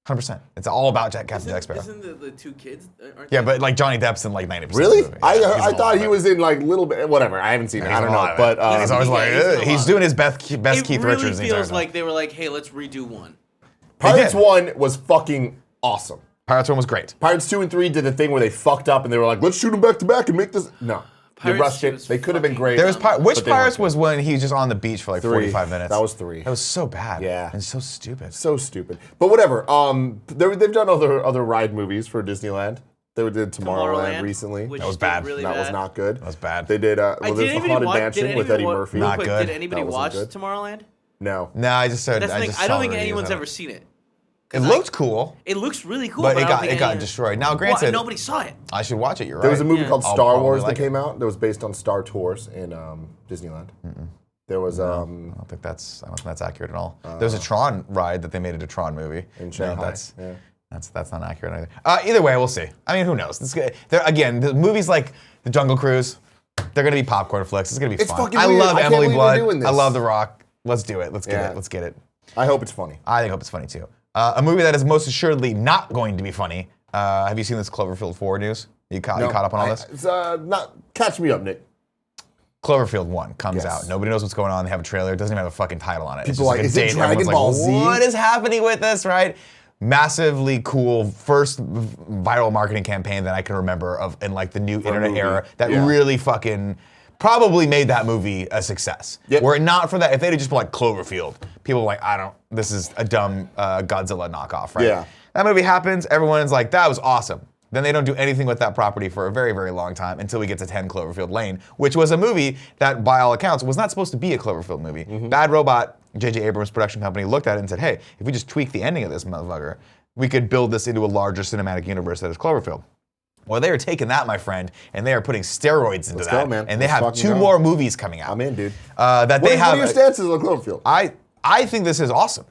100%. It's all about Captain Jack Sparrow. Isn't the two kids? Aren't Yeah, they? but like Johnny Depp's in like 90%. Really? Of the movie. Yeah, he's in I a lot thought of he it. was in like little bit. Whatever. I haven't seen it. He's I in don't a know. lot of But it. He's always like, he's in a lot he's of doing it. his best Keith It Richards. really the entire feels time. like they were like, hey, let's redo one. Pirates did. 1 was fucking awesome. Pirates 1 was great. Pirates 2 and 3 did the thing where they fucked up and they were like, let's shoot them back to back and make this. No. They Pirates rushed 2 it. was They could have been fucking great. There was which but they Pirates weren't was when he was just on the beach for like 3. 45 minutes. That was 3. That was so bad. Yeah. And so stupid. So stupid. But whatever. They've done other ride movies for Disneyland. They did Tomorrowland recently. which That was did bad. Really That was bad. not good. That was bad. They did. Well, Did there's the anybody Haunted watch- Mansion did with anybody Eddie wa- Murphy. real Not quick, good. Did anybody That wasn't watch good. Tomorrowland? No. No, I just said. That's the I thing. just I don't saw think the reviews anyone's of ever seen it. It looked cool, It looks really cool, but I it don't got think it got destroyed. Now, Well, granted, nobody saw it. I should watch it. You're right. There was a movie Yeah. called I'll Star probably Wars like that it. came out that was based on Star Tours in Disneyland. There was I don't think that's accurate at all. There's a Tron ride that they made it a Tron movie. in Shanghai. No, Yeah. that's not accurate either. Either way, we'll see. I mean, who knows? Again, the movies like The Jungle Cruise, they're gonna be popcorn flicks. It's gonna be It's fun. fucking I weird. love I can't Emily believe we're doing Blunt. this. I love The Rock. Let's do it. Let's get Yeah. it. Let's get it. I hope it's funny. I hope it's funny too. A movie that is most assuredly not going to be funny. Have you seen this Cloverfield 4 news? You caught up on all this? It's not. Catch me up, Nick. Cloverfield 1 comes Yes. out. Nobody knows what's going on. They have a trailer. It doesn't even have a fucking title on it. It's People just like, a is it date. Dragon Everyone's Ball like, Z? what is happening with this, right? Massively cool first viral marketing campaign that I can remember of in like the new internet movie. era that Yeah. really fucking probably made that movie a success. Yep. Were it not for that, if they'd have just been like Cloverfield, people were like, this is a dumb Godzilla knockoff, right? Yeah. That movie happens, everyone's like, that was awesome. Then they don't do anything with that property for a very, very long time until we get to 10 Cloverfield Lane, which was a movie that, by all accounts, was not supposed to be a Cloverfield movie. Bad Robot, J.J. Abrams' production company, looked at it and said, hey, if we just tweak the ending of this motherfucker, we could build this into a larger cinematic universe that is Cloverfield. Well, they are taking that, my friend, and they are putting steroids into Let's that. go, man. And they Let's have 2 fucking go. more movies coming out. I'm in, dude. What What are your stances on Cloverfield? I think this is awesome.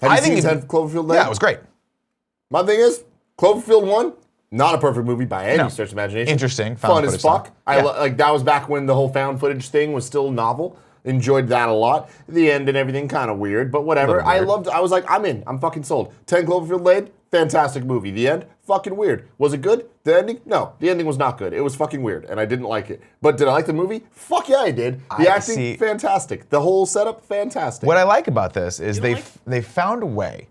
Have I you think seen 10 Cloverfield Lane? Yeah, it was great. My thing is, Cloverfield 1, not a perfect movie by any stretch of imagination. Interesting. Fun as fuck. Yeah. Like that was back when the whole found footage thing was still novel. Enjoyed that a lot. The end and everything kind of weird, but whatever. I was like, I'm in. I'm fucking sold. 10 Cloverfield Lane, fantastic movie. The end, fucking weird. Was it good? The ending? No. The ending was not good. It was fucking weird, and I didn't like it. But did I like the movie? Fuck yeah, I did. The acting, fantastic. The whole setup, fantastic. What I like about this is they found a way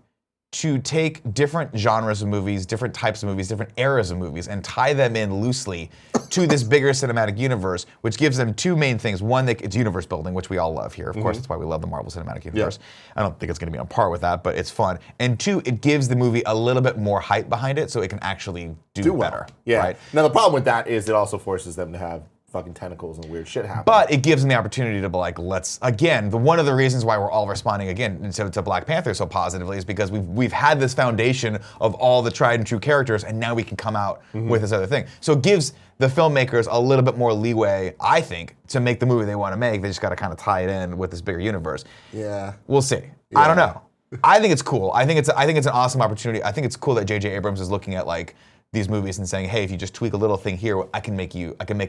to take different genres of movies, different types of movies, different eras of movies, and tie them in loosely to this bigger cinematic universe, which gives them 2 main things. One, it's universe building, which we all love here. Of course, that's why we love the Marvel Cinematic Universe. I don't think it's going to be on par with that, but it's fun. And 2, it gives the movie a little bit more hype behind it, so it can actually do better. Well. Yeah. Right? Now the problem with that is it also forces them to have fucking tentacles and weird shit happen. But it gives them the opportunity to be like, one of the reasons why we're all responding again to Black Panther so positively is because we've had this foundation of all the tried and true characters, and now we can come out with this other thing. So it gives the filmmakers a little bit more leeway, I think, to make the movie they want to make. They just got to kind of tie it in with this bigger universe. Yeah. We'll see. Yeah. I don't know. I think it's cool. I think it's an awesome opportunity. I think it's cool that J.J. Abrams is looking at like these movies and saying, hey, if you just tweak a little thing here, I can make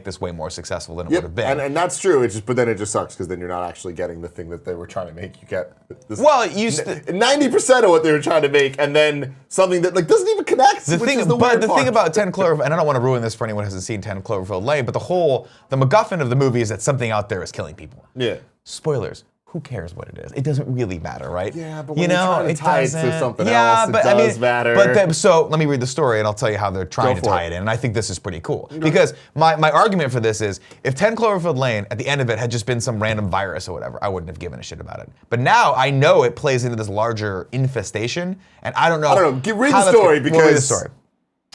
this way more successful than it would have been. And that's true. But then it just sucks because then you're not actually getting the thing that they were trying to make you get. 90% of what they were trying to make, and then something that like doesn't even connect. The thing about 10 Cloverfield, and I don't want to ruin this for anyone who hasn't seen 10 Cloverfield Lane, but the MacGuffin of the movie is that something out there is killing people. Yeah. Spoilers. Who cares what it is? It doesn't really matter, right? Yeah, but when you're trying to tie it to something else, it does matter. So let me read the story and I'll tell you how they're trying to tie it in. And I think this is pretty cool. Because my argument for this is, if 10 Cloverfield Lane, at the end of it, had just been some random virus or whatever, I wouldn't have given a shit about it. But now I know it plays into this larger infestation, and I don't know. Read the story because... We'll read the story.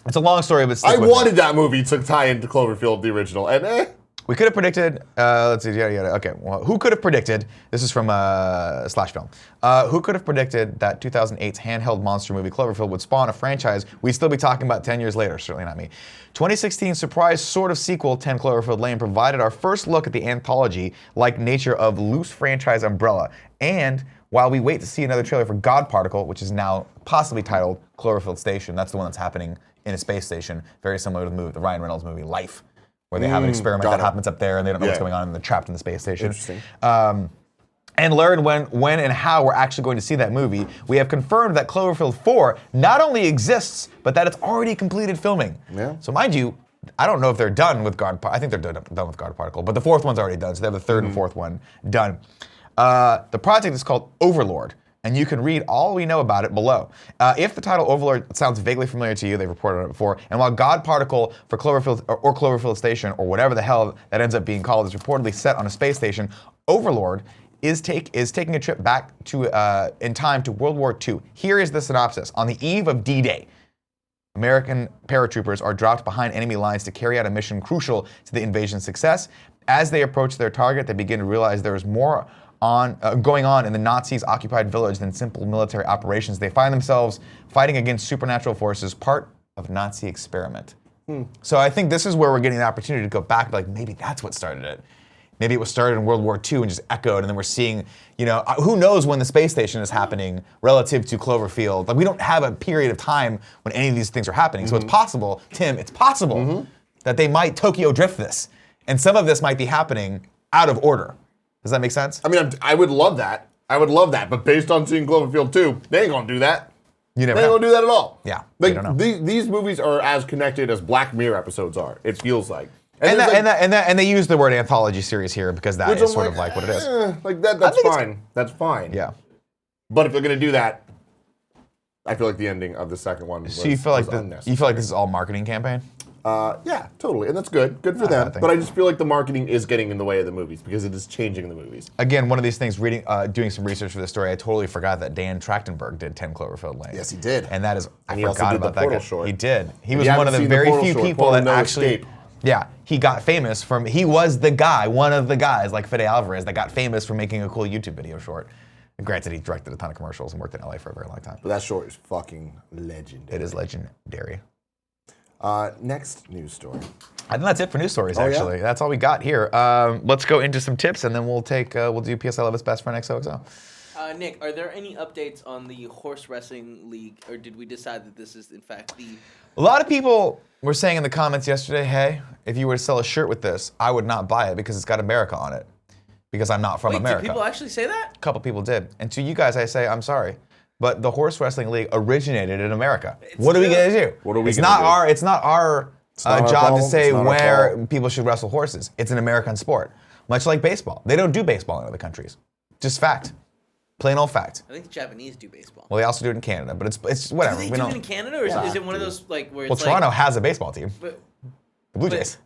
It's a long story, but I wanted that movie to tie into Cloverfield, the original, and we could have predicted, let's see, okay. Well, who could have predicted, this is from Slash Film, who could have predicted that 2008's handheld monster movie Cloverfield would spawn a franchise we'd still be talking about 10 years later? Certainly not me. 2016 surprise sort of sequel, 10 Cloverfield Lane, provided our first look at the anthology-like nature of loose franchise umbrella. And while we wait to see another trailer for God Particle, which is now possibly titled Cloverfield Station, that's the one that's happening in a space station, very similar to the Ryan Reynolds movie Life, where they have an experiment that happens up there and they don't know what's going on and they're trapped in the space station. Interesting. And learn when and how we're actually going to see that movie. We have confirmed that Cloverfield 4 not only exists, but that it's already completed filming. Yeah. So mind you, I don't know if they're done with God Particle. I think they're done with God Particle, but the 4th one's already done, so they have the 3rd and 4th one done. The project is called Overlord, and you can read all we know about it below. If the title Overlord sounds vaguely familiar to you, they've reported on it before, and while God Particle for Cloverfield or Cloverfield Station or whatever the hell that ends up being called is reportedly set on a space station, Overlord is taking a trip back to in time to World War II. Here is the synopsis. On the eve of D-Day, American paratroopers are dropped behind enemy lines to carry out a mission crucial to the invasion's success. As they approach their target, they begin to realize there is more going on in the Nazis' occupied village than simple military operations. They find themselves fighting against supernatural forces, part of a Nazi experiment. So I think this is where we're getting the opportunity to go back, like maybe that's what started it. Maybe it was started in World War II and just echoed, and then we're seeing, who knows when the space station is happening relative to Cloverfield. Like, we don't have a period of time when any of these things are happening. So it's possible, Tim, that they might Tokyo drift this. And some of this might be happening out of order. Does that make sense? I mean, I would love that. But based on seeing Cloverfield 2, they ain't gonna do that. You never They ain't gonna do that at all. Yeah, Like, don't know. these movies are as connected as Black Mirror episodes are, it feels like. And they use the word anthology series here because that is sort of like what it is. That's fine. That's fine. Yeah. But if they're gonna do that, I feel like the ending of the second one was So you feel like unnecessary. this is all marketing campaign? Yeah, totally, and that's good. Good for Not a them. bad thing. But I just feel like the marketing is getting in the way of the movies because it is changing the movies. Again, one of these things, doing some research for this story, I totally forgot that Dan Trachtenberg did 10 Cloverfield Lane. Yes, he did. And that is, And I he also forgot did the about that Portal guy. short. He did. He If was you one haven't of the seen the very Portal few short, people Portal that No actually, Escape. yeah, he got famous from, he was the guy, one of the guys, like Fede Alvarez, that got famous for making a cool YouTube video short. And granted, he directed a ton of commercials and worked in LA for a very long time. But that short is fucking legendary. It is legendary. Next news story. I think that's it for news stories, Oh, yeah? actually. That's all we got here. Let's go into some tips, and then we'll do PS I Love His Best Friend XOXO. Nick, are there any updates on the horse wrestling league, or did we decide that this is in fact the? A lot of people were saying in the comments yesterday, hey, if you were to sell a shirt with this, I would not buy it because it's got America on it. Because I'm not from Wait, America. did people actually say that? A couple people did. And to you guys, I say, I'm sorry. But the horse wrestling league originated in America. What are we gonna do? What are we it's gonna not do? Our, it's not our not our job problem. to say It's not our where fault. people should wrestle horses. It's an American sport. Much like baseball. They don't do baseball in other countries. Just fact. Plain old fact. I think the Japanese do baseball. Well, they also do it in Canada, but it's whatever. Do they we do don't. it in Canada, or is it one of those like where Well, it's Toronto like, has a baseball team. but, The Blue but- Jays.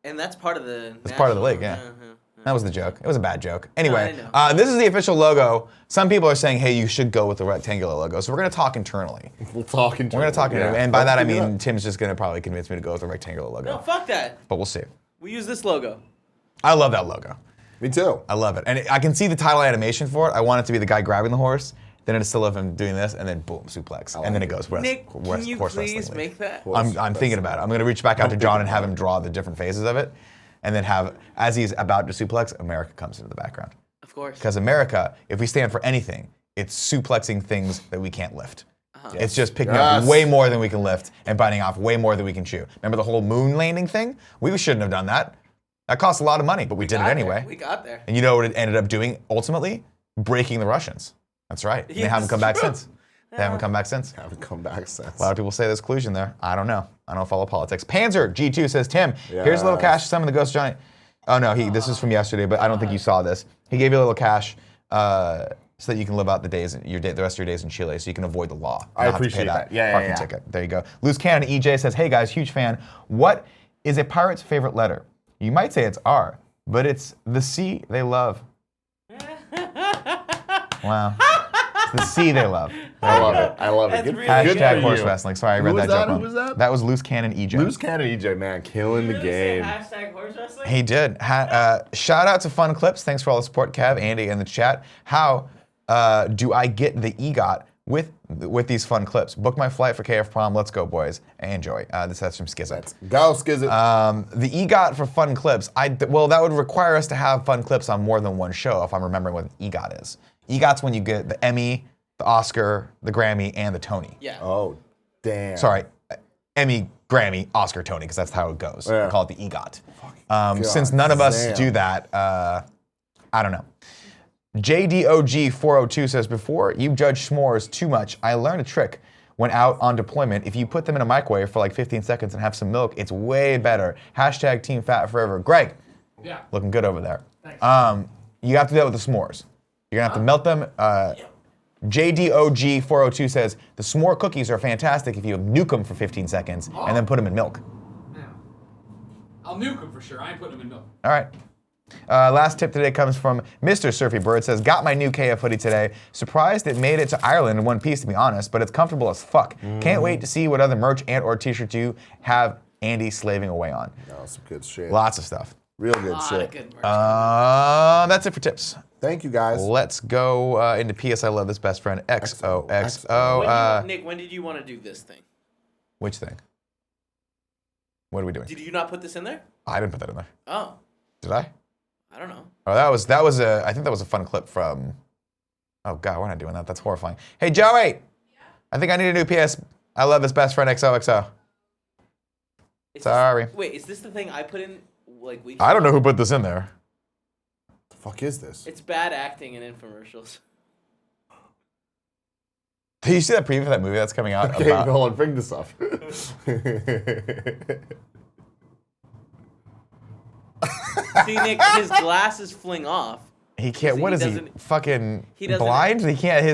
and that's part of the. It's part of the league, national- yeah. That was the joke. It was a bad joke. Anyway, I know. this is the official logo. Some people are saying, hey, you should go with the rectangular logo. So we're going to talk internally. We'll talk internally. We're going to talk internally. Yeah. And by that, I Let's figure it mean out. Tim's just going to probably convince me to go with the rectangular logo. No, fuck that. But we'll see. We use this logo. I love that logo. Me too. I love it. And I can see the title animation for it. I want it to be the guy grabbing the horse. Then it's still of him doing this, and then boom, suplex. And then it goes Nick, can you horse please wrestling league. make that? I'm thinking about it. I'm going to reach back out to John and have him draw the different phases of it. And then have, as he's about to suplex, America comes into the background. Of course. Because America, if we stand for anything, it's suplexing things that we can't lift. It's just picking up way more than we can lift and biting off way more than we can chew. Remember the whole moon landing thing? We shouldn't have done that. That cost a lot of money, but we did it anyway. We got there. And you know what it ended up doing ultimately? Breaking the Russians. That's right. They haven't come back since. They haven't come back since. Haven't come back since. A lot of people say there's collusion there. I don't know. I don't follow politics. Panzer G2 says, Tim, here's a little cash to summon the Ghost Johnny. Oh no, this is from yesterday, but I don't think you saw this. He gave you a little cash so that you can live out the rest of your days in Chile, so you can avoid the law. I Not have to pay appreciate that. Yeah, parking ticket. There you go. Loose Cannon EJ says, hey guys, huge fan. What is a pirate's favorite letter? You might say it's R, but it's the C they love. Wow. It's the C they love. I love it. I love it. That's Good, really good Hashtag for horse you. wrestling. Sorry, I Who read was that that? joke Who wrong. was that? That was Loose Cannon EJ. Loose Cannon EJ, man, killing the game. Hashtag horse wrestling? He did. Shout out to Fun Clips. Thanks for all the support, Kev, Andy, in the chat. How do I get the EGOT with these fun clips? Book my flight for KF Prom. Let's go, boys. Enjoy. That's from Skizit. Let's go, Skizit. The EGOT for Fun Clips. Well, that would require us to have Fun Clips on more than one show if I'm remembering what an EGOT is. EGOT's when you get the Emmy, the Oscar, the Grammy, and the Tony. Yeah. Oh, damn. Sorry, Emmy, Grammy, Oscar, Tony, because that's how it goes. Yeah. We call it the EGOT. Since none of us do that, I don't know. JDOG402 says, before you judge s'mores too much, I learned a trick when out on deployment. If you put them in a microwave for like 15 seconds and have some milk, it's way better. Hashtag Team Fat Forever. Greg, looking good over there. Thanks. You have to do that with the s'mores. You're gonna have to melt them. JDOG402 says, the s'more cookies are fantastic if you nuke them for 15 seconds and then put them in milk. Yeah. I'll nuke them for sure. I ain't putting them in milk. All right. Last tip today comes from Mr. Surfy Bird. Says, got my new KF hoodie today. Surprised it made it to Ireland in one piece, to be honest, but it's comfortable as fuck. Can't wait to see what other merch and or t-shirts you have Andy slaving away on. Oh, some good shit. Lots of stuff. Real good Lot shit. of good merch. That's it for tips. Thank you, guys. Let's go into PS I Love This Best Friend XOXO. Nick, when did you want to do this thing? Which thing? What are we doing? Did you not put this in there? I didn't put that in there. Oh, Did I? I don't know. Oh, that was a. I think that was a fun clip from. Oh God, we're not doing that. That's horrifying. Hey Joey, I think I need a new PS. I Love This Best Friend XOXO. Sorry. Wait, is this the thing I put in like weeks I don't ago? know who put this in there. The fuck is this? It's bad acting in infomercials. Did you see that preview for that movie that's coming out? Okay, about, hold on, bring this up. See, Nick, his glasses fling off. he can't. What he is he? doesn't- Fucking he doesn't- blind? He can't.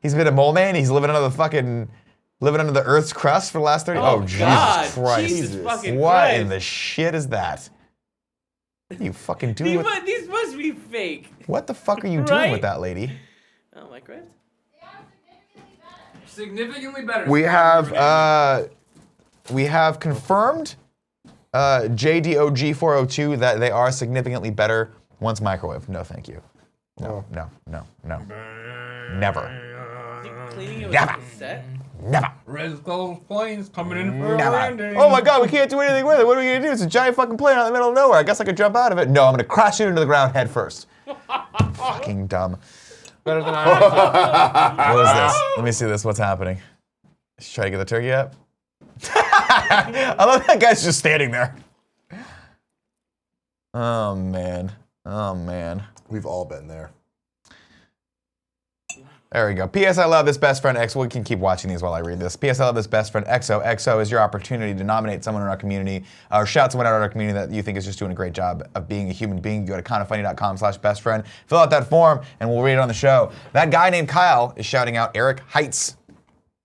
He's been a mole man. He's living under the fucking Living under the Earth's crust for the last 30. Oh, God. Jesus Christ! Jesus fucking What Christ. in the shit is that? What are you fucking doing? These must be fake. What the fuck are you doing Right? with that lady? Oh, my God. Significantly better. We have confirmed JDOG402 that they are significantly better once microwave. No, thank you. No. Never. Cleaning it with Never. a cassette? Never. Red Skull planes coming in for a Never. landing. Oh my God, we can't do anything with it. What are we gonna do? It's a giant fucking plane out in the middle of nowhere. I guess I could jump out of it. No, I'm gonna crash it into the ground head first. Fucking dumb. Better than I. What is this? Let me see this. What's happening? Should try to get the turkey up. I love that guy's just standing there. Oh man. Oh man. We've all been there. There we go. P.S. I love this best friend X. We can keep watching these while I read this. P.S. I love this best friend XO. XO is your opportunity to nominate someone in our community or shout someone out in our community that you think is just doing a great job of being a human being. You go to kindoffunny.com/bestfriend. Fill out that form and we'll read it on the show. That guy named Kyle is shouting out Eric Heights.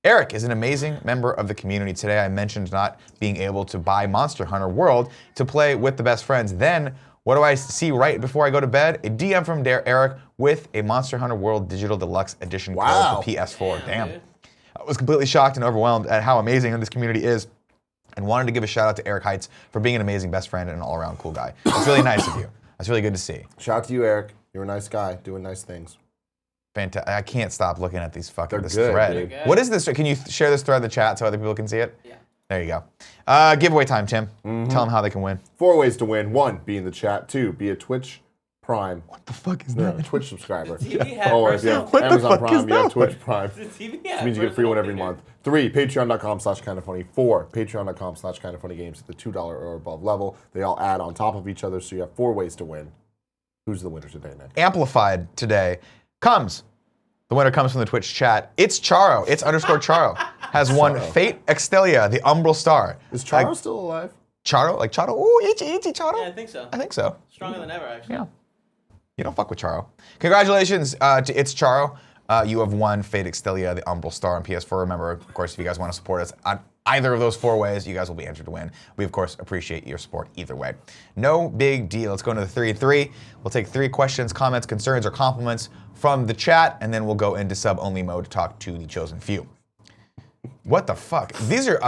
Eric is an amazing member of the community. Today I mentioned not being able to buy Monster Hunter World to play with the best friends. Then what do I see right before I go to bed? A DM from Eric with a Monster Hunter World Digital Deluxe Edition code for PS4. Damn. I was completely shocked and overwhelmed at how amazing this community is and wanted to give a shout out to Eric Heights for being an amazing best friend and an all-around cool guy. It's really nice of you. That's really good to see. Shout out to you, Eric. You're a nice guy doing nice things. Fantastic. I can't stop looking at these fucking They're good, thread. dude. What is this? Can you share this thread in the chat so other people can see it? Yeah. There you go. Giveaway time, Tim. Tell them how they can win. 4 ways to win. 1, be in the chat. 2, be a Twitch Prime. What the fuck is No, that? Twitch subscriber. TV had Or if you personal- have What the Amazon fuck Prime, is you have that Twitch Prime. The TV Which had means you get free one every personal month. 3, patreon.com/kindoffunny. 4, patreon.com/kindoffunny games at the $2 or above level. They all add on top of each other, so you have 4 ways to win. Who's the winner today, Nick? Amplified today comes. The winner comes from the Twitch chat. It's Charo. It's _Charo. Has won Fate Extelia, the Umbral Star. Is Charo still alive? Charo? Like Charo? Ooh, itchy, Charo? Yeah, I think so. I think so. Stronger than ever, actually. Yeah. You don't fuck with Charo. Congratulations to It's Charo. You have won Fate Extelia, the Umbral Star on PS4. Remember, of course, if you guys want to support us on either of those 4 ways, you guys will be entered to win. We, of course, appreciate your support either way. No big deal. Let's go into the 3 and 3. We'll take 3 questions, comments, concerns, or compliments from the chat, and then we'll go into sub-only mode to talk to the chosen few. What the fuck? These are.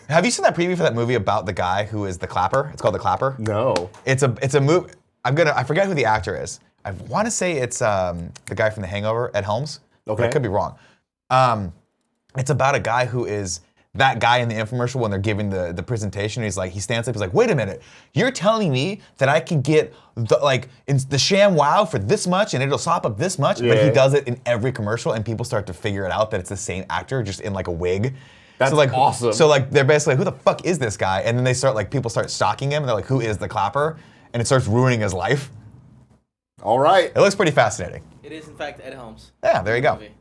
Have you seen that preview for that movie about the guy who is the Clapper? It's called The Clapper. No. It's a movie. I forget who the actor is. I want to say it's the guy from The Hangover, Ed Helms. Okay. But I could be wrong. It's about a guy who is that guy in the infomercial when they're giving the presentation. He stands up. He's like, "Wait a minute! You're telling me that I can get the sham wow for this much and it'll sop up this much?" Yeah. But he does it in every commercial, and people start to figure it out that it's the same actor just in like a wig. That's awesome. So they're basically like, who the fuck is this guy? And then they start people start stalking him. And they're like, who is the Clapper? And it starts ruining his life. All right. It looks pretty fascinating. It is, in fact, Ed Helms. Yeah, there you go. Movie.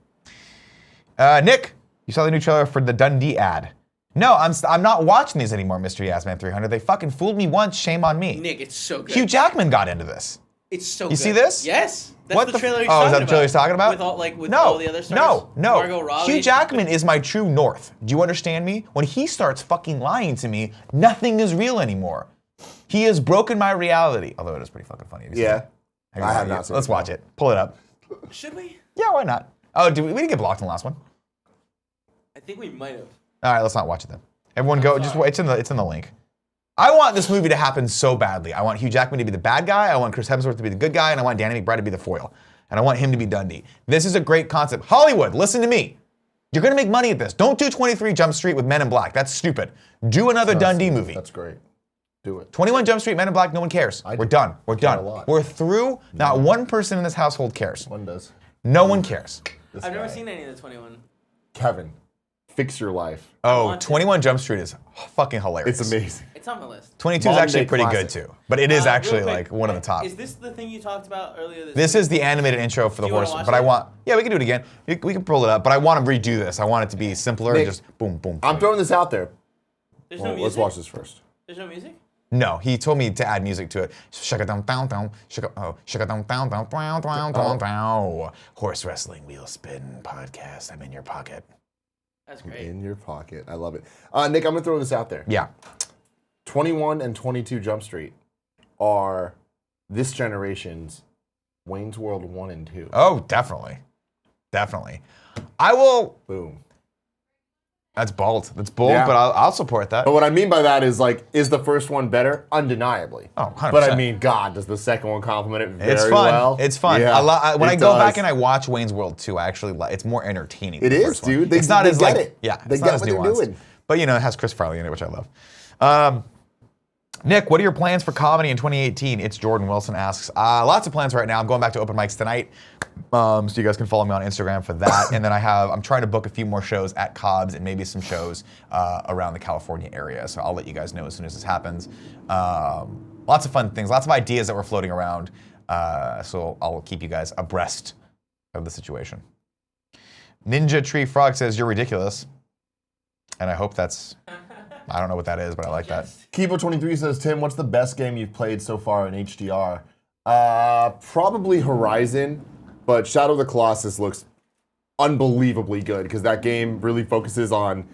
Nick, you saw the new trailer for the Dundee ad. No, I'm not watching these anymore, Mystery Ass Man 300. They fucking fooled me once. Shame on me. Nick, it's so good. Hugh Jackman got into this. It's so You good. see this? Yes. That's What the trailer he's oh, talking is that the trailer about. he's talking about? With all the other stars? No. Margot Robbie. Hugh Jackman is my true north. Do you understand me? When he starts fucking lying to me, nothing is real anymore. He has broken my reality. Although it is pretty fucking funny. Have you seen it? I have not seen Let's it. watch it. Pull it up. Should we? Yeah, why not? Oh, we didn't get blocked in the last one. I think we might have. All right, let's not watch it then. Everyone go. Just wait. It's in the link. I want this movie to happen so badly. I want Hugh Jackman to be the bad guy. I want Chris Hemsworth to be the good guy, and I want Danny McBride to be the foil. And I want him to be Dundee. This is a great concept. Hollywood, listen to me. You're gonna make money at this. Don't do 23 Jump Street with Men in Black. That's stupid. Do another Dundee movie. That's great. Do it. 21 Jump Street, Men in Black. No one cares. We're done. We're done. We're through. Not one person in this household cares. One does. No one cares. I've never seen any of the 21. Kevin, fix your life. Oh, 21 Jump Street is fucking hilarious. It's amazing. It's on my list. 22 is Modern actually day pretty classic. good too. But it is Real actually quick, like one of the top. Is this the thing you talked about earlier? This is the animated intro for the Do you wanna horse, watch but I it? want, yeah, we can do it again. We can pull it up, but I want to redo this. I want it to be simpler, Nick, just boom, boom. I'm throwing this out there. There's Well, no music. let's watch this first. There's no music. No, he told me to add music to it. Shaka dum down down, shaka dum down down down down down down. Horse wrestling wheel spin podcast. I'm in your pocket. That's great. In your pocket. I love it. Nick, I'm going to throw this out there. Yeah. 21 and 22 Jump Street are this generation's Wayne's World 1 and 2. Oh, definitely. Definitely. I will. Boom. That's bold. That's bold, Yeah. but I'll support that. But what I mean by that is, like, is the first one better? Undeniably. Oh, 100%. But I mean, God, does the second one complement it very It's fun. well? It's fun. Yeah, When it I go does. back and I watch Wayne's World 2, I actually it's more entertaining. It than the is, first one. dude. They- It's not they as get like it. yeah. They It's get not as what they're nuanced. doing. But it has Chris Farley in it, which I love. Nick, what are your plans for comedy in 2018? It's Jordan Wilson asks. Lots of plans right now. I'm going back to open mics tonight, so you guys can follow me on Instagram for that. And then I'm trying to book a few more shows at Cobb's and maybe some shows around the California area. So I'll let you guys know as soon as this happens. Lots of fun things, lots of ideas that we're floating around. So I'll keep you guys abreast of the situation. Ninja Tree Frog says, you're ridiculous. And I hope that's, I don't know what that is, but I like that. Kibo23 says, Tim, what's the best game you've played so far in HDR? Probably Horizon, but Shadow of the Colossus looks unbelievably good because that game really focuses on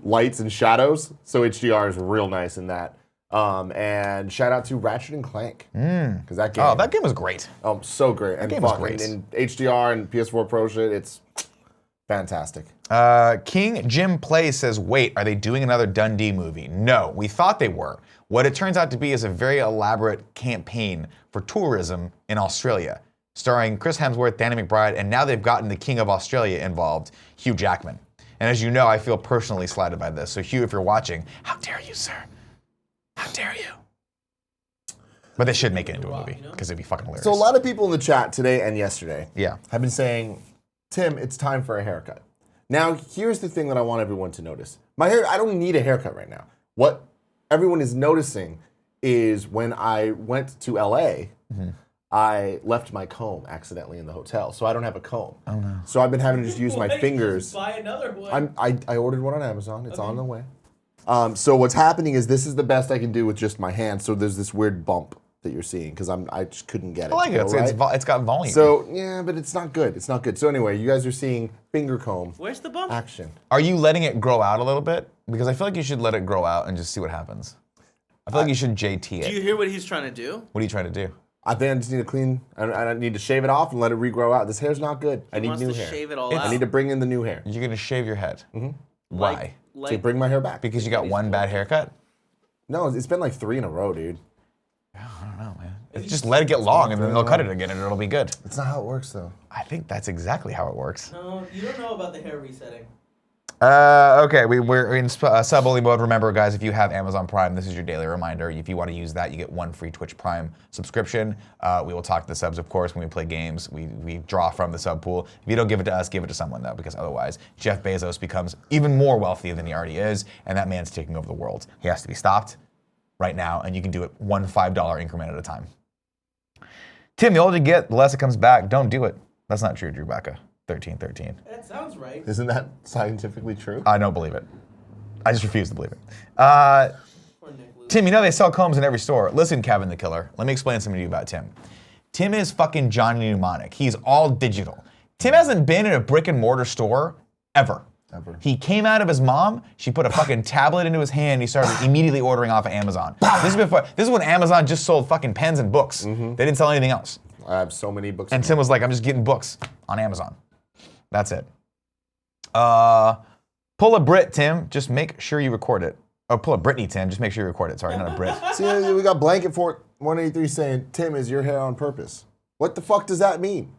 lights and shadows, so HDR is real nice in that. And shout out to Ratchet and Clank because that game. Oh, that game was great. Oh, so great and game was fun. great. And HDR and PS4 Pro shit, it's fantastic. King Jim Play says, wait, are they doing another Dundee movie? No, we thought they were. What it turns out to be is a very elaborate campaign for tourism in Australia, starring Chris Hemsworth, Danny McBride, and now they've gotten the King of Australia involved, Hugh Jackman. And as you know, I feel personally slighted by this. So Hugh, if you're watching, how dare you, sir? How dare you? But they should make it into a movie because it'd be fucking hilarious. So a lot of people in the chat today and yesterday Yeah. have been saying, Tim, it's time for a haircut. Now, here's the thing that I want everyone to notice. My hair, I don't need a haircut right now. What everyone is noticing is when I went to LA, I left my comb accidentally in the hotel, so I don't have a comb. Oh no. So I've been having to just use my fingers. Buy another one. I ordered one on Amazon. It's on the way. So what's happening is this is the best I can do with just my hands. So there's this weird bump that you're seeing because I just couldn't get it. I like it. It's got volume. So yeah, but it's not good. It's not good. So anyway, you guys are seeing finger comb Where's the bump? action. Are you letting it grow out a little bit? Because I feel like you should let it grow out and just see what happens. I feel like you should JT it. Do you hear what he's trying to do? What are you trying to do? I think I just need to clean. I need to shave it off and let it regrow out. This hair's not good. I He need wants new to hair. shave it all out. I need to bring in the new hair You're gonna shave your head. Why? Like, to bring my hair back. Because you got one bad haircut? No, it's been like 3 in a row, dude. I don't know, man. Just let it get long and then they'll cut it again and it'll be good. That's not how it works, though. I think that's exactly how it works. No, you don't know about the hair resetting. Okay, we're in sub-only mode. Remember, guys, if you have Amazon Prime, this is your daily reminder. If you want to use that, you get 1 free Twitch Prime subscription. We will talk to the subs, of course, when we play games. We draw from the sub pool. If you don't give it to us, give it to someone, though, because otherwise Jeff Bezos becomes even more wealthy than he already is, and that man's taking over the world. He has to be stopped right now, and you can do it one $5 increment at a time. Tim, the older you get, the less it comes back. Don't do it. That's not true, Drew Baca. 1313. That sounds right. Isn't that scientifically true? I don't believe it. I just refuse to believe it. Tim, you know they sell combs in every store. Listen, Kevin the Killer, let me explain something to you about Tim. Tim is fucking Johnny Mnemonic. He's all digital. Tim hasn't been in a brick and mortar store ever. He came out of his mom, she put a fucking tablet into his hand, he started immediately ordering off of Amazon. This is when Amazon just sold fucking pens and books. They didn't sell anything else. I have so many books. And Tim was like, I'm just getting books on Amazon. That's it. Pull a Brit, Tim. Just make sure you record it. Oh, pull a Britney, Tim. Just make sure you record it. Sorry, not a Brit. See, we got Blanket Fort 183 saying, Tim, is your hair on purpose? What the fuck does that mean?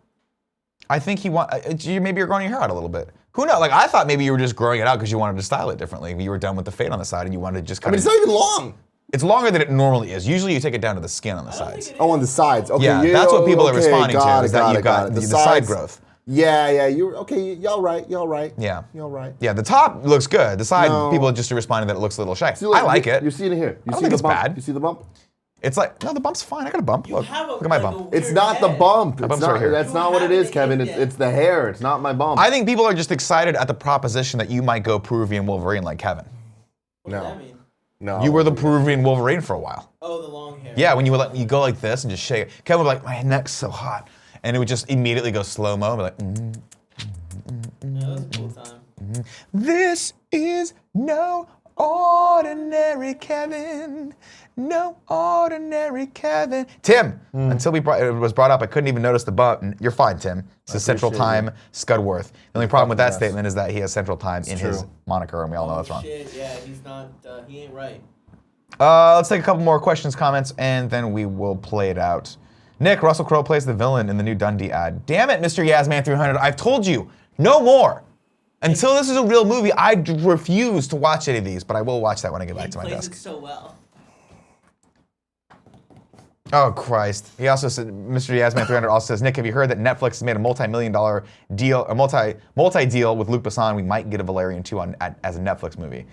I think maybe you're growing your hair out a little bit. Who knows? Like, I thought maybe you were just growing it out because you wanted to style it differently. You were done with the fade on the side and you wanted to just it's not even long. It's longer than it normally is. Usually you take it down to the skin on the sides. Oh, on the sides. Okay, Yeah, that's what people are okay, responding to, is that you've got it. the side growth. Yeah, you're okay. Y'all right. Yeah. Y'all right. Yeah, the top looks good. The side, people are just responding that it looks a little shaggy. See, look, I like it. You see it here. You I don't see think the it's bump? bad. You see the bump? It's like, no, the bump's fine. I got a bump. Look at my bump. It's not the bump. bump's It's not, right here. That's not what it is, Kevin. It's the hair. It's not my bump. I think people are just excited at the proposition that you might go Peruvian Wolverine like Kevin. What does that mean? No. You were the Peruvian Wolverine for a while. Oh, the long hair. Yeah, when you go like this and just shake it. Kevin would be like, my neck's so hot. And it would just immediately go slow-mo and be like, Yeah, that was a cool time. This is no ordinary Kevin. No ordinary Kevin. Tim, until it was brought up, I couldn't even notice the bump. You're fine, Tim. It says Central Time, Scudworth. The only problem with that statement is that he has Central Time in his moniker, and we all know that's wrong. Shit, yeah, he's not, he ain't right. Let's take a couple more questions, comments, and then we will play it out. Nick, Russell Crowe plays the villain in the new Dundee ad. Damn it, Mr. Yasman 300. I've told you, no more. Until this is a real movie, I refuse to watch any of these, but I will watch that when I get back to my desk. He plays it so well. Oh, Christ. He also said, Mr. Yasman 300 also says, Nick, have you heard that Netflix has made a multi-million-dollar deal, a multi-deal with Luc Besson? We might get a Valerian 2 as a Netflix movie.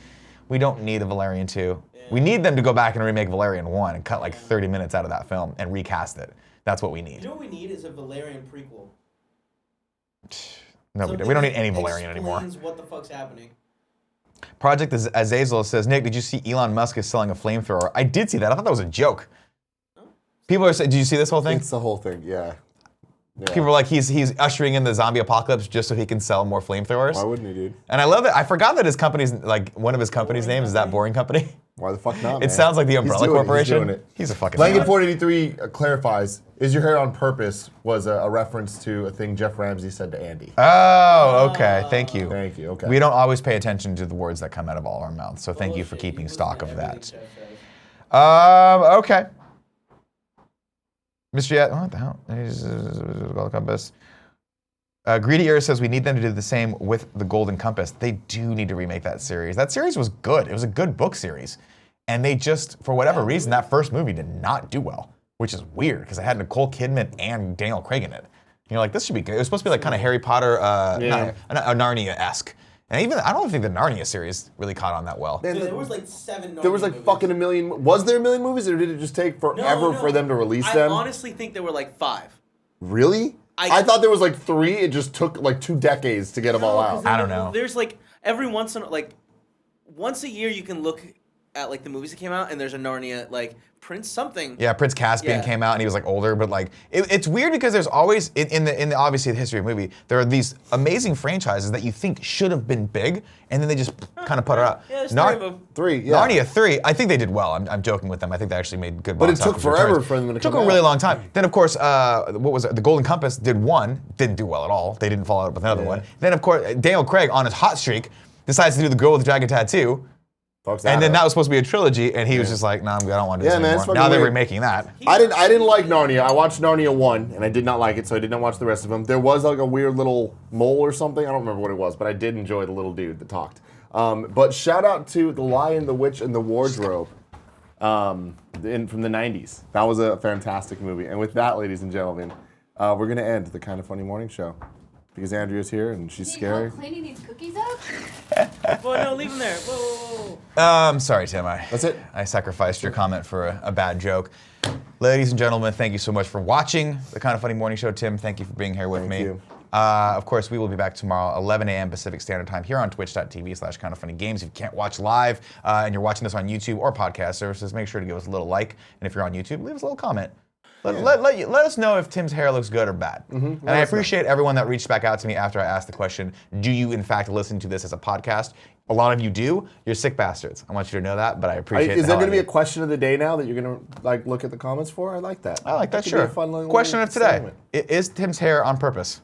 We don't need a Valerian 2. Yeah. We need them to go back and remake Valerian 1 and cut like 30 minutes out of that film and recast it. That's what we need. You know what we need is a Valerian prequel. No, we don't need any Valerian anymore. What the fuck's happening? Project Azazel says, Nick, did you see Elon Musk is selling a flamethrower? I did see that. I thought that was a joke. People are saying, did you see this whole thing? It's the whole thing, yeah. People are like, he's ushering in the zombie apocalypse just so he can sell more flamethrowers. Why wouldn't he, dude? And I love it. I forgot that his company's, like, one of his company's names is That Boring Company. Why the fuck not, man? It sounds like the Umbrella Corporation. He's doing it. He's a fucking Blanket 483 clarifies, is your hair on purpose was a reference to a thing Jeff Ramsey said to Andy. Oh, okay. Thank you. Thank you, okay. We don't always pay attention to the words that come out of all our mouths, so thank you for keeping stock of that. Okay. Mr. Yet, what the hell? Golden Compass. Greedy Ear says we need them to do the same with the Golden Compass. They do need to remake that series. That series was good. It was a good book series. And they just, for whatever reason, that first movie did not do well, which is weird because it had Nicole Kidman and Daniel Craig in it. You're like, this should be good. It was supposed to be like kind of Harry Potter, Narnia-esque. And even, I don't think the Narnia series really caught on that well. Dude, there was like 7 Narnia There was like movies. fucking a million. Was there a million movies or did it just take forever for them to release them? I honestly think there were like 5. Really? I thought there was like 3. It just took like 2 decades to get them all out. I don't know. There's like every once in once a year you can look at like the movies that came out and there's a Narnia like Prince something. Yeah, Prince Caspian came out and he was like older, but like it's weird because there's always in the obviously the history of the movie there are these amazing franchises that you think should have been big and then they just kind of put it out. Yeah, there's 3 of them. 3, yeah. Narnia 3, I think they did well. I'm joking with them. I think they actually made good. But it box took office forever returns. for them to come It took a really long time. Then of course, what was it? The Golden Compass did 1, didn't do well at all. They didn't follow up with another one. Then of course, Daniel Craig on his hot streak decides to do The Girl with the Dragon Tattoo. And then that was supposed to be a trilogy, and he was just like, "No, I'm good. I don't want to do this anymore." Now they're remaking that. I didn't like Narnia. I watched Narnia 1, and I did not like it, so I did not watch the rest of them. There was like a weird little mole or something. I don't remember what it was, but I did enjoy the little dude that talked. But shout out to The Lion, the Witch, and the Wardrobe from the 90s. That was a fantastic movie. And with that, ladies and gentlemen, we're going to end the Kind of Funny Morning Show. Because Andrea's here and she's scary. Cleaning these cookies up? Well, no, leave them there. Whoa. I'm sorry, Tim. That's it. I sacrificed your comment for a bad joke. Ladies and gentlemen, thank you so much for watching the Kind of Funny Morning Show. Tim, thank you for being here with me. Thank you. Of course, we will be back tomorrow, 11 a.m. Pacific Standard Time here on twitch.tv/kindoffunnygames. If you can't watch live and you're watching this on YouTube or podcast services, make sure to give us a little like. And if you're on YouTube, leave us a little comment. Let us know if Tim's hair looks good or bad. And I appreciate everyone that reached back out to me after I asked the question, do you in fact listen to this as a podcast? A lot of you do. You're sick bastards. I want you to know that, but I appreciate it. Is there going to be a question of the day now that you're going to like look at the comments for? I like that. I like that, could sure. be a fun little Question of today. segment. Is Tim's hair on purpose?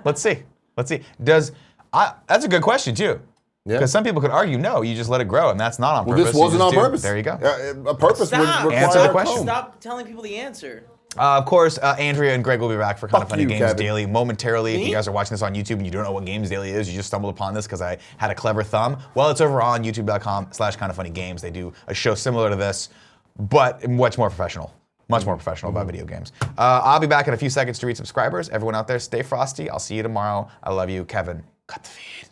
Let's see. That's a good question too. Because some people could argue, no, you just let it grow, and that's not on purpose. This wasn't on purpose. There you go. A purpose would require Answer the question. Stop telling people the answer. Of course, Andrea and Greg will be back for Kind of Funny Games Kevin. Daily momentarily. If you guys are watching this on YouTube and you don't know what Games Daily is, you just stumbled upon this because I had a clever thumb. Well, it's over on youtube.com/kindoffunnygames. They do a show similar to this, but much more professional. Much more professional about video games. I'll be back in a few seconds to read subscribers. Everyone out there, stay frosty. I'll see you tomorrow. I love you. Kevin, cut the feed.